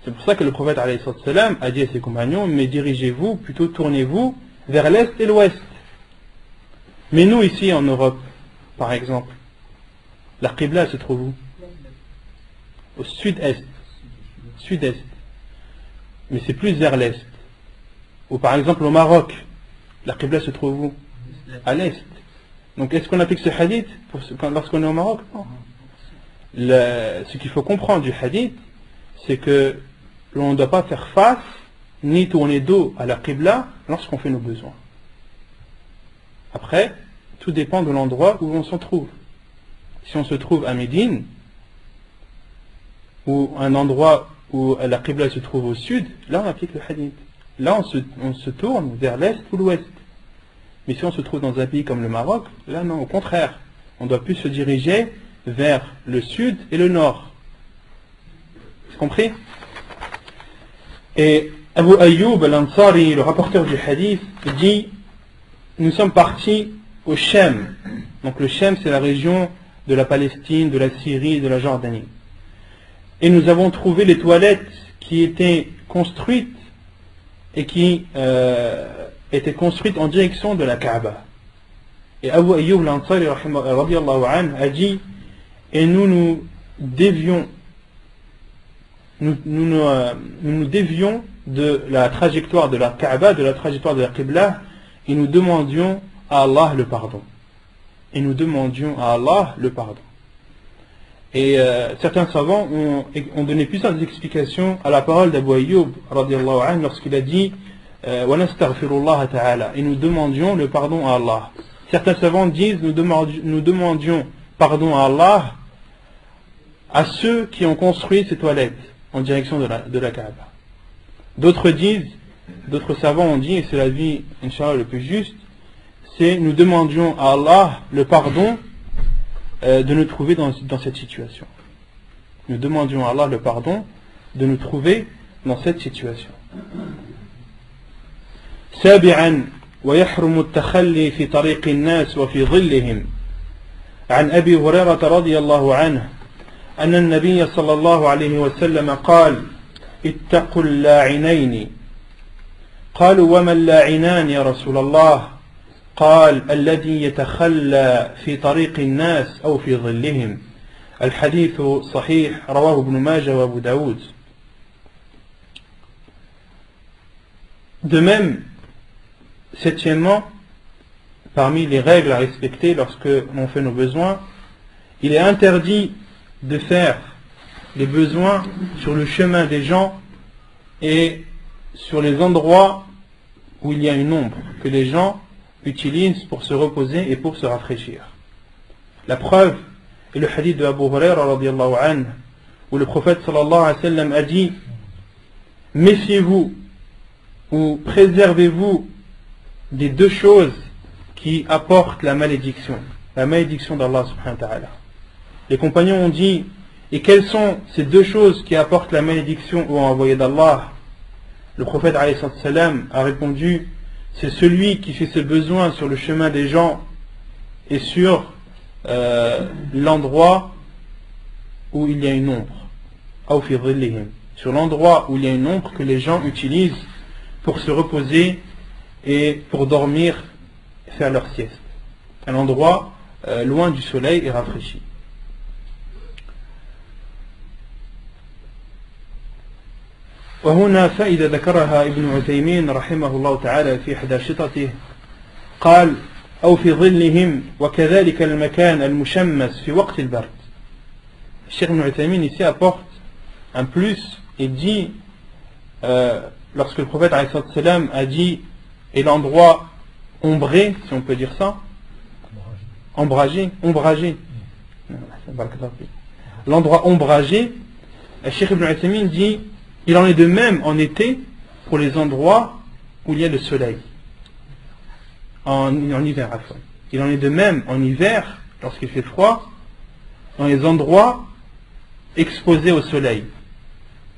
C'est pour ça que le prophète alayhi salam a dit à ses compagnons: mais dirigez-vous, plutôt tournez-vous vers l'Est et l'Ouest. Mais nous ici en Europe, par exemple, la Qibla se trouve où? Au sud-est. Sud-est. Mais c'est plus vers l'Est. Ou par exemple au Maroc, la Qibla se trouve où? À l'Est. Donc est-ce qu'on applique ce hadith lorsqu'on est au Maroc? Non. Ce qu'il faut comprendre du hadith, c'est que l'on ne doit pas faire face ni tourner dos à la Qibla lorsqu'on fait nos besoins. Après, tout dépend de l'endroit où on se trouve. Si on se trouve à Médine, ou un endroit où la Qibla se trouve au sud, là on applique le hadith. Là on se tourne vers l'est ou l'ouest. Mais si on se trouve dans un pays comme le Maroc, là non, au contraire. On doit plus se diriger vers le sud et le nord. Vous compris? Et Abu Ayyub al-Ansari, le rapporteur du hadith, dit: nous sommes partis au Shem. Donc le Shem, c'est la région de la Palestine, de la Syrie, de la Jordanie. Et nous avons trouvé les toilettes qui étaient construites et qui étaient construites en direction de la Kaaba. Et Abu Ayyub al-Ansari a dit: et nous dévions de la trajectoire de la Kaaba, de la trajectoire de la Qibla, et nous demandions à Allah le pardon. Et nous demandions à Allah le pardon. Et certains savants ont donné plusieurs explications à la parole d'Abu Ayyub lorsqu'il a dit wa nastaghfirullah ta'ala, et nous demandions le pardon à Allah. Certains savants disent nous demandions pardon à Allah à ceux qui ont construit ces toilettes en direction de la Kaaba. D'autres savants ont dit, et c'est l'avis Inch'Allah le plus juste, c'est nous demandions à Allah le pardon de nous trouver dans cette situation. Nous demandions à Allah le pardon de nous trouver dans cette situation. سابعا ويحرم التخلي في طريق الناس وفي ظلهم. عن أبي هريرة رضي الله عنه أن النبي صلى الله عليه وسلم قال: اتقوا اللاعنين. قالوا: وما اللاعنان يا رسول الله؟ قال: الذي يتخلى في طريق الناس أو في ظلهم. الحديث صحيح رواه ابن ماجه وابو داود. De même, septièmement, parmi les règles à respecter lorsque l'on fait nos besoins, il est interdit de faire les besoins sur le chemin des gens et sur les endroits où il y a une ombre que les gens utilisent pour se reposer et pour se rafraîchir. La preuve est le hadith de Abu Huraira radiyallahu anhu, où le prophète sallallahu alayhi wa sallam a dit: méfiez-vous ou préservez-vous des deux choses qui apportent la malédiction d'Allah subhanahu wa ta'ala. Les compagnons ont dit: et quelles sont ces deux choses qui apportent la malédiction au envoyé d'Allah? Le prophète alayhi salam a répondu: c'est celui qui fait ses besoins sur le chemin des gens et sur l'endroit où il y a une ombre, sur l'endroit où il y a une ombre que les gens utilisent pour se reposer et pour dormir et faire leur sieste, un endroit loin du soleil et rafraîchi. وهنا فائدة ذكرها ابن عثيمين رحمه الله تعالى في إحدى شطته، قال: أو في ظلهم وكذلك المكان المشمس في وقت البرد. Cheikh Ibn Uthaymin ici apporte un plus et dit lorsque le prophète a dit et l'endroit ombré, si on peut dire ça, ombragé, l'endroit ombragé, Cheikh Ibn Uthaymin dit: il en est de même en été pour les endroits où il y a le soleil, en hiver. Il en est de même en hiver, lorsqu'il fait froid, dans les endroits exposés au soleil.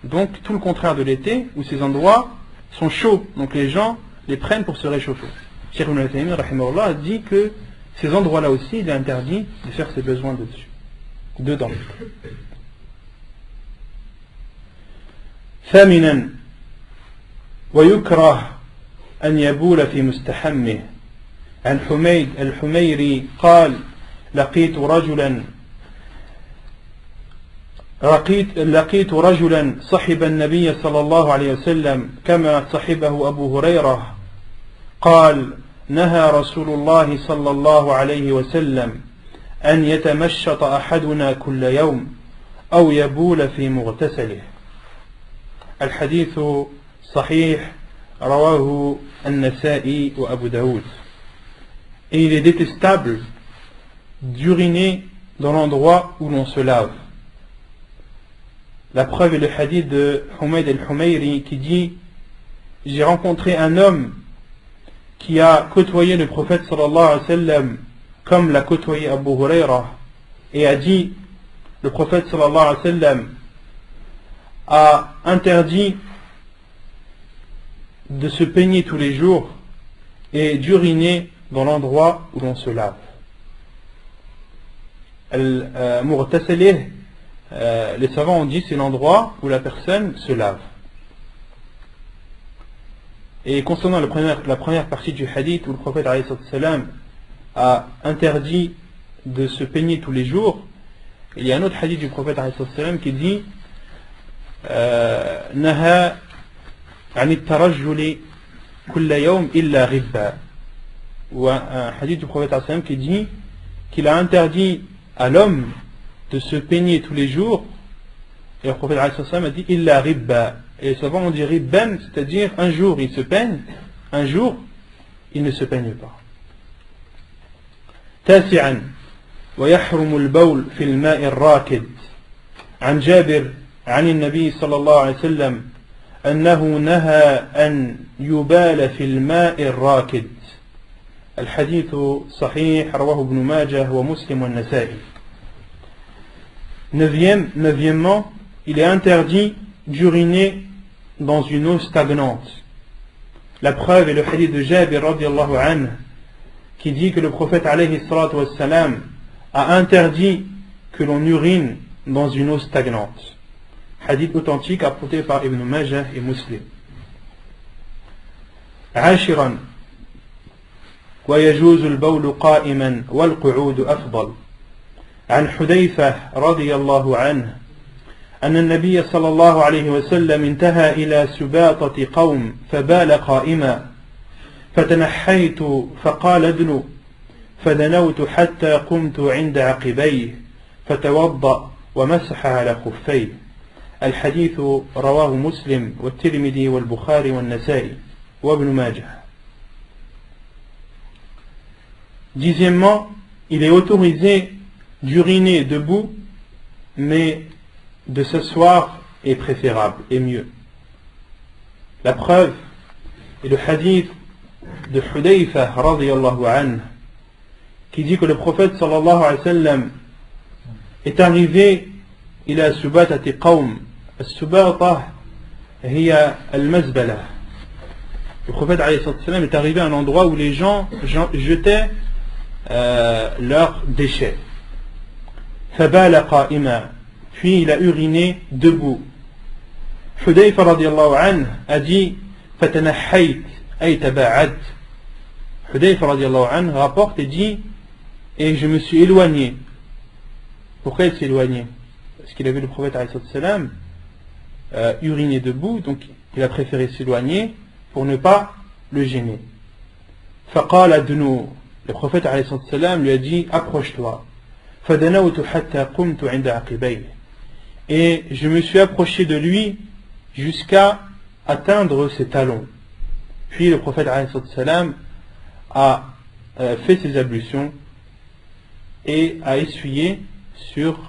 Donc tout le contraire de l'été, où ces endroits sont chauds, donc les gens les prennent pour se réchauffer. Cheikh Ibn Uthaymin rahimahullah a dit que ces endroits-là aussi, il est interdit de faire ses besoins dedans. ثامنا ويكره أن يبول في مستحمه. عن حميد الحميري قال: لقيت رجلا صحب النبي صلى الله عليه وسلم كما صحبه أبو هريرة، قال: نهى رسول الله صلى الله عليه وسلم أن يتمشط أحدنا كل يوم أو يبول في مغتسله. الحديث صحيح رواه النسائي وأبو داود. Et il est détestable d'uriner dans l'endroit où l'on se lave. La preuve est le hadith de Humayd al-Humayri qui dit: j'ai rencontré un homme qui a côtoyé le prophète sallallahu alayhi wa sallam comme l'a côtoyé Abu Huraira, et a dit: le prophète sallallahu alayhi wa sallam a interdit de se peigner tous les jours et d'uriner dans l'endroit où l'on se lave. Al-Mughtasalih, les savants ont dit, c'est l'endroit où la personne se lave. Et concernant la première partie du hadith où le prophète alayhi salam a interdit de se peigner tous les jours, il y a un autre hadith du prophète alayhi salam qui dit: Naha ani tarajjuli kulla yawm illa ribba. Ou un hadith du prophète alayhi salam qui dit qu'il a interdit à l'homme de se peigner tous les jours, et le prophète alayhi salam a dit illa ribba. Et les savants ont dit ribban, c'est-à-dire un jour il se peigne, un jour il ne se peigne pas. تاسعا ويحرم البول في الماء الراكد عن جابر عن النبي صلى الله عليه وسلم أنه نهى أن يبال في الماء الراكد. الحديث صحيح رواه ابن ماجه ومسلم والنسائي. Neuvièmement, il est interdit d'uriner dans une eau stagnante. La preuve est le hadith de Jabir radiallahu anhu qui dit que le prophète alayhi salatu wassalam a interdit que l'on urine dans une eau stagnante. Hadith authentique apporté par Ibn Majah et Muslim. عاشرا ويجوز البول قائما والقعود أفضل. عن حذيفة رضي الله عنه أن النبي صلى الله عليه وسلم انتهى إلى سباطة قوم فبال قائما فتنحيت فقال ادنوا فدنوت حتى قمت عند عقبيه فتوضأ ومسح على خفيه. الحديث رواه مسلم والترمذي والبخاري والنسائي وابن ماجه. Dixièmement, il est autorisé d'uriner debout, mais de s'asseoir est préférable et mieux. La preuve est le hadith de Hudayfa radiyallahu anhu qui dit que le prophète sallallahu alayhi wa sallam est arrivé ila subatati qawm. As-subata hiya al-mazbala. Le prophète alayhi wa sallam est arrivé à un endroit où les gens jetaient leurs déchets. Fabala qa'ima, puis il a uriné debout. Hudayfa radiyallahu anhu a dit fatanahayt ay taba'ad. Hudayfa radiyallahu anhu rapporte et dit: et je me suis éloigné. Pourquoi il s'est éloigné? Parce qu'il a vu le prophète alayhi salam uriner debout, donc il a préféré s'éloigner pour ne pas le gêner. Faqala adnu, le prophète alayhi salam lui a dit: approche-toi. Fadanawtu hatta qumtu 'inda aqibay. Et je me suis approché de lui jusqu'à atteindre ses talons. Puis le prophète alayhi salam a fait ses ablutions et a essuyé sur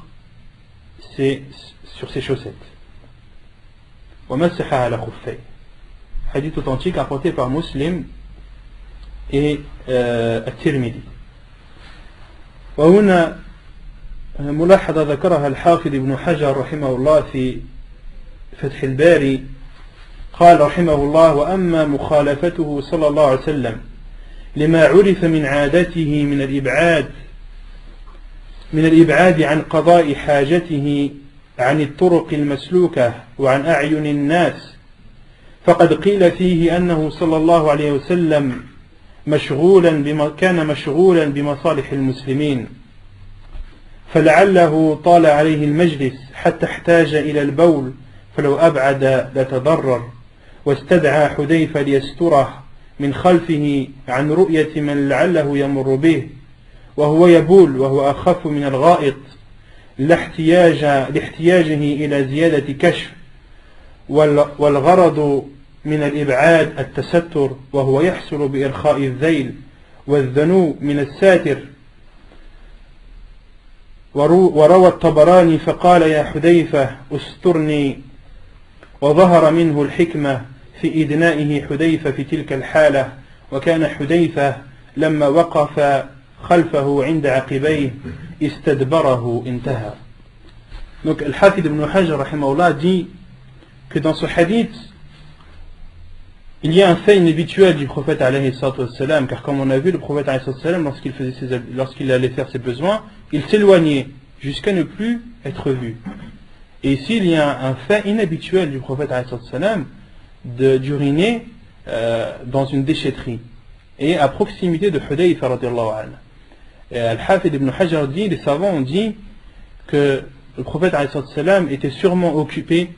ses chaussettes. ومسح على خفيه. Hadith authentique apporté par Muslim et الترمذي. وهنا ملاحظة ذكرها الحافظ ابن حجر رحمه الله في فتح الباري قال رحمه الله: وأما مخالفته صلى الله عليه وسلم لما عرف من عادته من الإبعاد عن قضاء حاجته عن الطرق المسلوكة وعن أعين الناس، فقد قيل فيه أنه صلى الله عليه وسلم كان مشغولا بمصالح المسلمين، فلعله طال عليه المجلس حتى احتاج إلى البول، فلو أبعد لتضرر، واستدعى حذيفة ليستره من خلفه عن رؤية من لعله يمر به وهو يبول وهو أخف من الغائط لاحتياجه إلى زيادة كشف، والغرض من الإبعاد التستر، وهو يحصل بإرخاء الذيل، والذنو من الساتر، وروى الطبراني فقال يا حذيفة استرني وظهر منه الحكمة في إدنائه حذيفة في تلك الحالة وكان حذيفة لما وقف خلفه عند عقبيه استدبره انتهى. Donc Al-Hafid ibn Hajar rahimahullah dit que dans ce hadith il y a un fait inhabituel du prophète alayhi salam, car comme on a vu, le prophète alayhi salam, lorsqu'il allait faire ses besoins, il s'éloignait jusqu'à ne plus être vu. Et ici il y a un fait inhabituel du prophète alayhi salam d'uriner dans une déchetterie et à proximité de Hudayfa radiyallahu anhu. Al-Hafid ibn Hajar dit, les savants ont dit que le prophète alayhi salam était sûrement occupé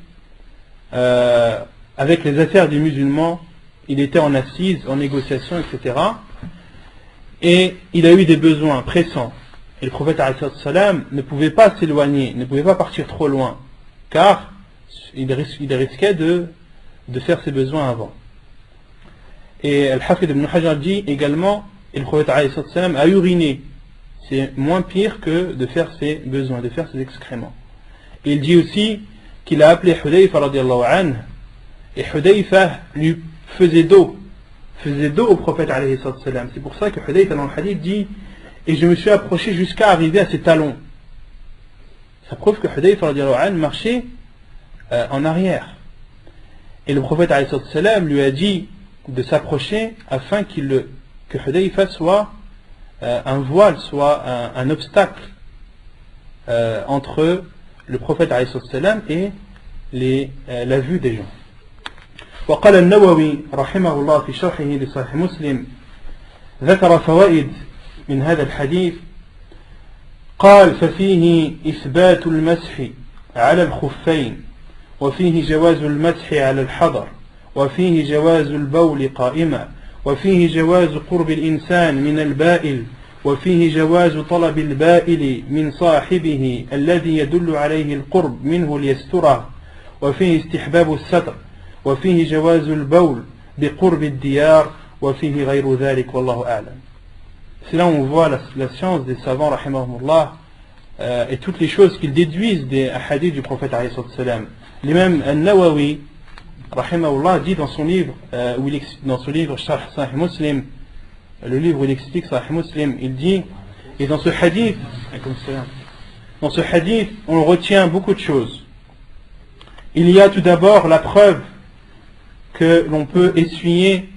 avec les affaires des musulmans. Il était en assise, en négociation, etc. Et il a eu des besoins pressants. Et le prophète alayhi salam ne pouvait pas s'éloigner, ne pouvait pas partir trop loin, car il risquait de faire ses besoins avant. Et Al-Hafid ibn Hajar dit également, et le prophète alayhi salam a uriné. C'est moins pire que de faire ses besoins, de faire ses excréments. Et il dit aussi qu'il a appelé Hudayfa radiyallahu anhu, et Hudayfa lui faisait dos au prophète alayhi salam. C'est pour ça que Hudayfa dans le hadith dit, et je me suis approché jusqu'à arriver à ses talons. Ça prouve que Hudayfa radiyallahu anhu marchait en arrière. Et le prophète alayhi salam lui a dit de s'approcher afin que Hudayfa soit un voile, soit un obstacle entre le prophète alayhi salam et la vue des gens. وقال النووي رحمه الله في شرحه لصحيح مسلم ذكر فوائد من هذا الحديث قال ففيه إثبات المسح على الخفين وفيه جواز المسح على الحضر وفيه جواز البول قائما وفيه جواز قرب الإنسان من البائل وفيه جواز طلب البائل من صاحبه الذي يدل عليه القرب منه ليستره وفيه استحباب الستر وفيه جواز البول بقرب الديار وفيه غير ذلك والله أعلم. C'est là où on voit la science des savants rahimahumullah et toutes les choses qu'ils déduisent des hadiths du prophète alayhi salam. L'imam An-Nawawi rahimahullah dit dans son livre Sharh Sahih Muslim, le livre où il explique Sahih Muslim, il dit, et dans ce hadith on retient beaucoup de choses. Il y a tout d'abord la preuve que l'on peut essuyer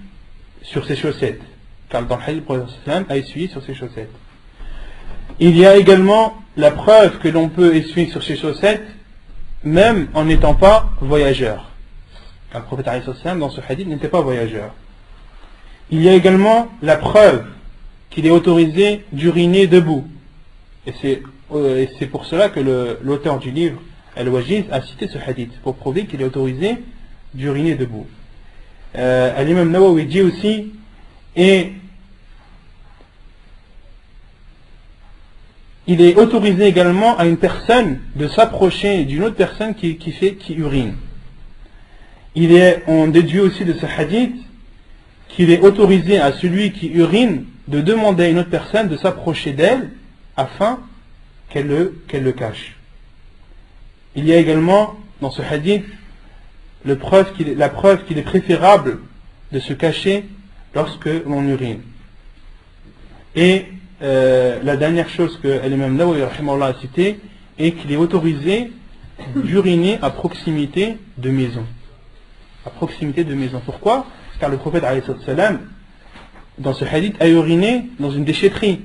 sur ses chaussettes, car dans le hadith, le prophète a essuyé sur ses chaussettes. Il y a également la preuve que l'on peut essuyer sur ses chaussettes même en n'étant pas voyageur. Car le prophète dans ce hadith n'était pas voyageur. Il y a également la preuve qu'il est autorisé d'uriner debout. Et c'est pour cela que l'auteur du livre, Al-Wajiz, a cité ce hadith, pour prouver qu'il est autorisé d'uriner debout. L'imam Nawawi dit aussi, et il est autorisé également à une personne de s'approcher d'une autre personne qui urine. On déduit aussi de ce hadith qu'il est autorisé à celui qui urine de demander à une autre personne de s'approcher d'elle afin qu'elle le cache. Il y a également dans ce hadith la preuve qu'il est préférable de se cacher lorsque l'on urine. Et la dernière chose que l'imam Nawawi rahimahullah a cité est qu'il est autorisé d'uriner à proximité de maison. À proximité de maison. Pourquoi? Car le prophète alayhi salam dans ce hadith a uriné dans une déchetterie.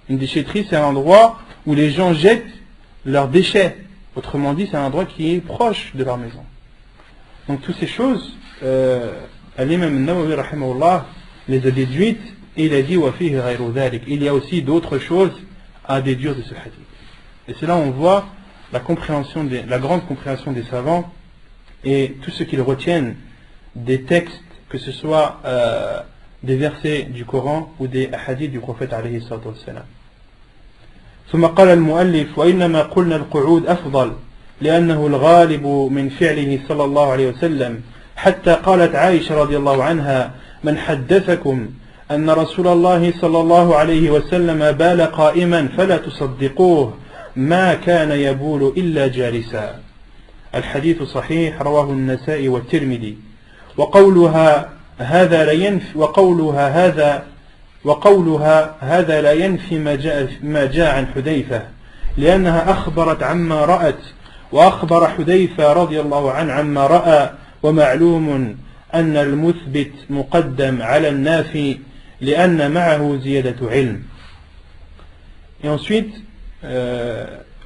Une déchetterie, c'est un endroit où les gens jettent leurs déchets. Autrement dit, c'est un endroit qui est proche de leur maison. Donc toutes ces choses, l'imam Nawawi rahimahullah les a déduites et il a dit وَفِيهِ غَيْرُ ذَلِكَ. Il y a aussi d'autres choses à déduire de ce hadith. Et c'est là où on voit la grande compréhension des savants et tout ce qu'ils retiennent des textes, que ce soit des versets du Coran ou des hadiths du prophète alayhi salatu wassalam. ثم قال المؤلف وإنما قلنا القعود أفضل لأنه الغالب من فعله صلى الله عليه وسلم حتى قالت عائشة رضي الله عنها من حدثكم أن رسول الله صلى الله عليه وسلم بال قائما فلا تصدقوه ما كان يبول إلا جالسا. الحديث صحيح رواه النسائي والترمذي. وقولها هذا لا ينفي ما جاء عن حذيفة، لأنها أخبرت عما رأت، وأخبر حذيفة رضي الله عنه عما رأى، ومعلوم أن المثبت مقدم على النافي لأن معه زيادة علم. Et ensuite,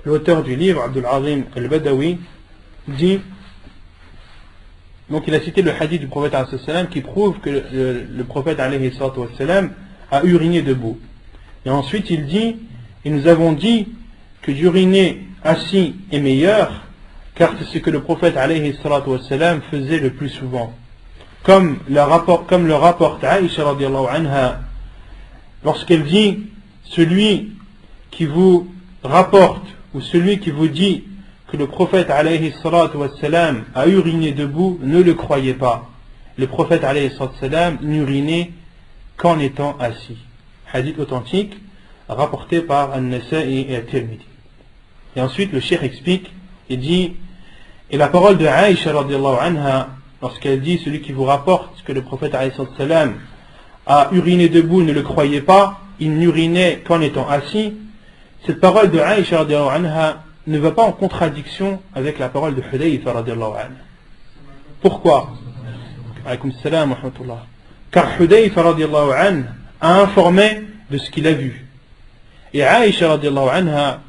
l'auteur du livre, Abdul Azim al-Badawi, dit, donc il a cité le hadith du prophète alayhi salam qui prouve que le prophète alayhi salam a uriné debout. Et ensuite il dit, et nous avons dit que d'uriner assis est meilleur, car c'est ce que le prophète alayhi salam faisait le plus souvent. Comme le rapporte Aïcha radiallahu anha, lorsqu'elle dit, celui qui vous rapporte ou celui qui vous dit que le prophète alayhi salam a uriné debout, ne le croyez pas. Le prophète alayhi salam n'urinait qu'en étant assis. Hadith authentique rapporté par An-Nasa'i et At-Tirmidhi. Et ensuite le cheikh explique et dit, et la parole de Aïcha radiallahu anha, lorsqu'elle dit celui qui vous rapporte que le prophète alayhi salam a uriné debout, ne le croyez pas, il n'urinait qu'en étant assis, cette parole de Aïcha radiallahu anha ne va pas en contradiction avec la parole de Hudayfa radiallahu anha. Pourquoi? Alaykoum salam wa rahmatullah. Car Hudayfa radiallahu anha a informé de ce qu'il a vu. Et Aïcha radiallahu anha,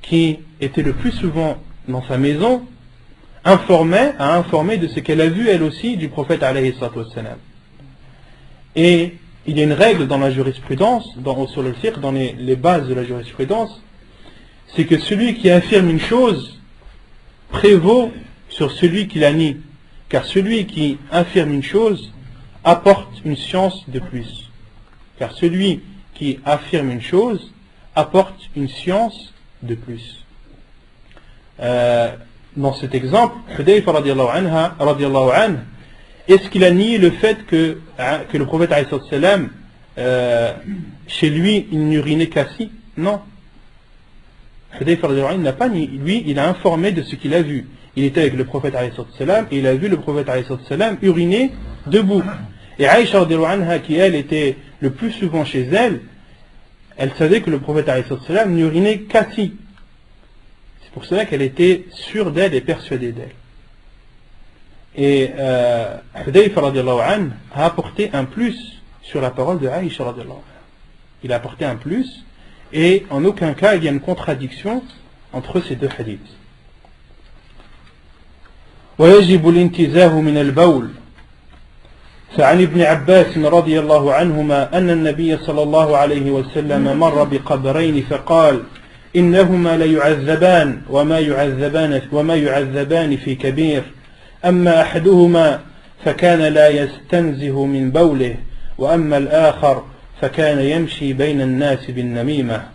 qui était le plus souvent dans sa maison, a informé de ce qu'elle a vu elle aussi du prophète alayhi salam. Et il y a une règle dans la jurisprudence, sur le fiqh, dans les bases de la jurisprudence, c'est que celui qui affirme une chose prévaut sur celui qui la nie. Car celui qui affirme une chose apporte une science de plus. Car celui qui affirme une chose apporte une science de plus. Dans cet exemple, Hudayfa radiallahu anhu, est-ce qu'il a nié le fait que le prophète alayhi salam, chez lui, il n'urinait qu'assis? Non. Hudayfa radiallahu anhu n'a pas nié. Lui, il a informé de ce qu'il a vu. Il était avec le prophète alayhi salam et il a vu le prophète alayhi salam uriner debout. Et Aïcha radiallahu anha, qui elle était le plus souvent chez elle, elle savait que le prophète alayhi salam n'urinait qu'assis. C'est pour cela qu'elle était sûre d'elle et persuadée d'elle. Et Hudayfa radiallahu anhu a apporté un plus sur la parole de Aïcha radiallahu anha. Il a apporté un plus et en aucun cas il y a une contradiction entre ces deux hadiths. ويجب الانتزاه من البول. فعن ابن عباس رضي الله عنهما أن النبي صلى الله عليه وسلم مر بقبرين فقال إنهما ليعذبان وما يعذبان في كبير أما أحدهما فكان لا يستنزه من بوله وأما الآخر فكان يمشي بين الناس بالنميمة.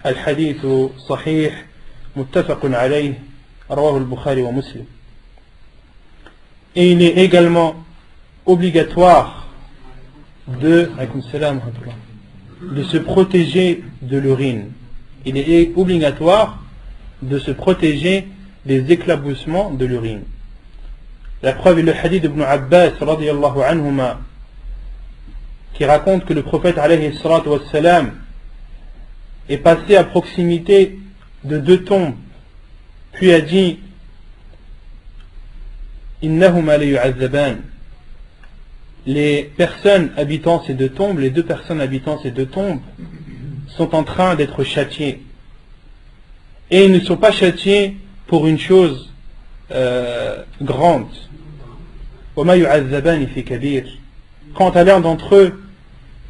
الحديث صحيح متفق عليه رواه البخاري ومسلم. Et il est également obligatoire de se protéger de l'urine. Il est obligatoire de se protéger des éclaboussements de l'urine. La preuve est le hadith d'Ibn Abbas radiyallahu anhuma, qui raconte que le prophète alayhi salatu wassalam est passé à proximité de deux tombes, puis a dit Innahuma la yu'azzaban. Les personnes habitant ces deux tombes, les deux personnes habitant ces deux tombes, sont en train d'être châtiées. Et ils ne sont pas châtiés pour une chose grande. وَمَا يُعَذَّبَانِ فِي كَبِيرٍ. Quant à l'un d'entre eux,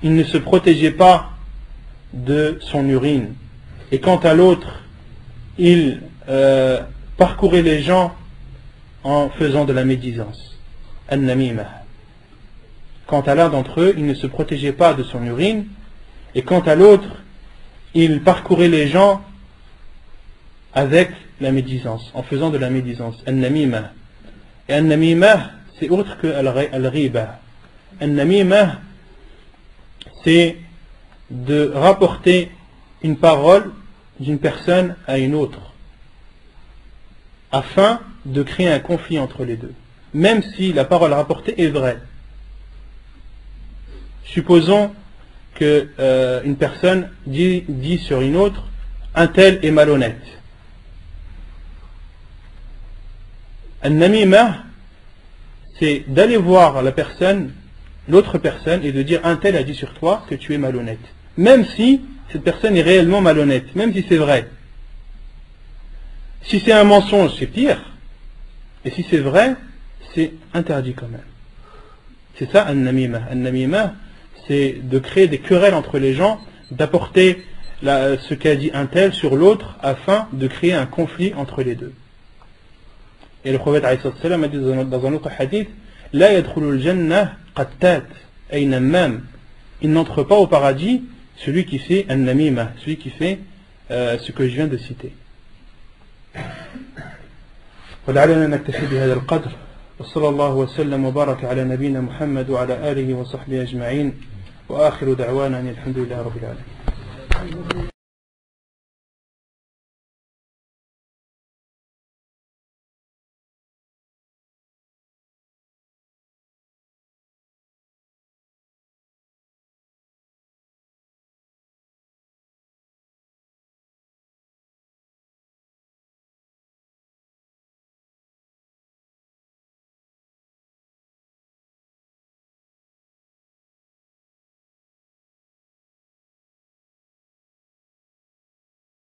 il ne se protégeait pas de son urine. Et quant à l'autre, il parcourait les gens en faisant de la médisance. An-namimah. Quant à l'un d'entre eux, il ne se protégeait pas de son urine, et quant à l'autre, il parcourait les gens avec la médisance, en faisant de la médisance. An-namimah. Et An-namimah, c'est autre que Al-Riba. An-namimah, c'est de rapporter une parole d'une personne à une autre afin de créer un conflit entre les deux, même si la parole rapportée est vraie. Supposons que une personne dit sur une autre, un tel est malhonnête. An-namima, c'est d'aller voir l'autre personne et de dire un tel a dit sur toi que tu es malhonnête, même si cette personne est réellement malhonnête, même si c'est vrai. Si c'est un mensonge, c'est pire, et si c'est vrai, c'est interdit quand même. C'est ça an-namima. An-namima, c'est de créer des querelles entre les gens, d'apporter ce qu'a dit un tel sur l'autre afin de créer un conflit entre les deux. Et le prophète a dit dans un autre hadith, La yadkhulul jannah qattat, ay namam. Il n'entre pas au paradis celui qui fait an-namima, celui qui fait ce que je viens de citer. ولعلنا نكتفي بهذا القدر وصلى الله وسلم وبارك على نبينا محمد وعلى آله وصحبه أجمعين وآخر دعوانا أن الحمد لله رب العالمين.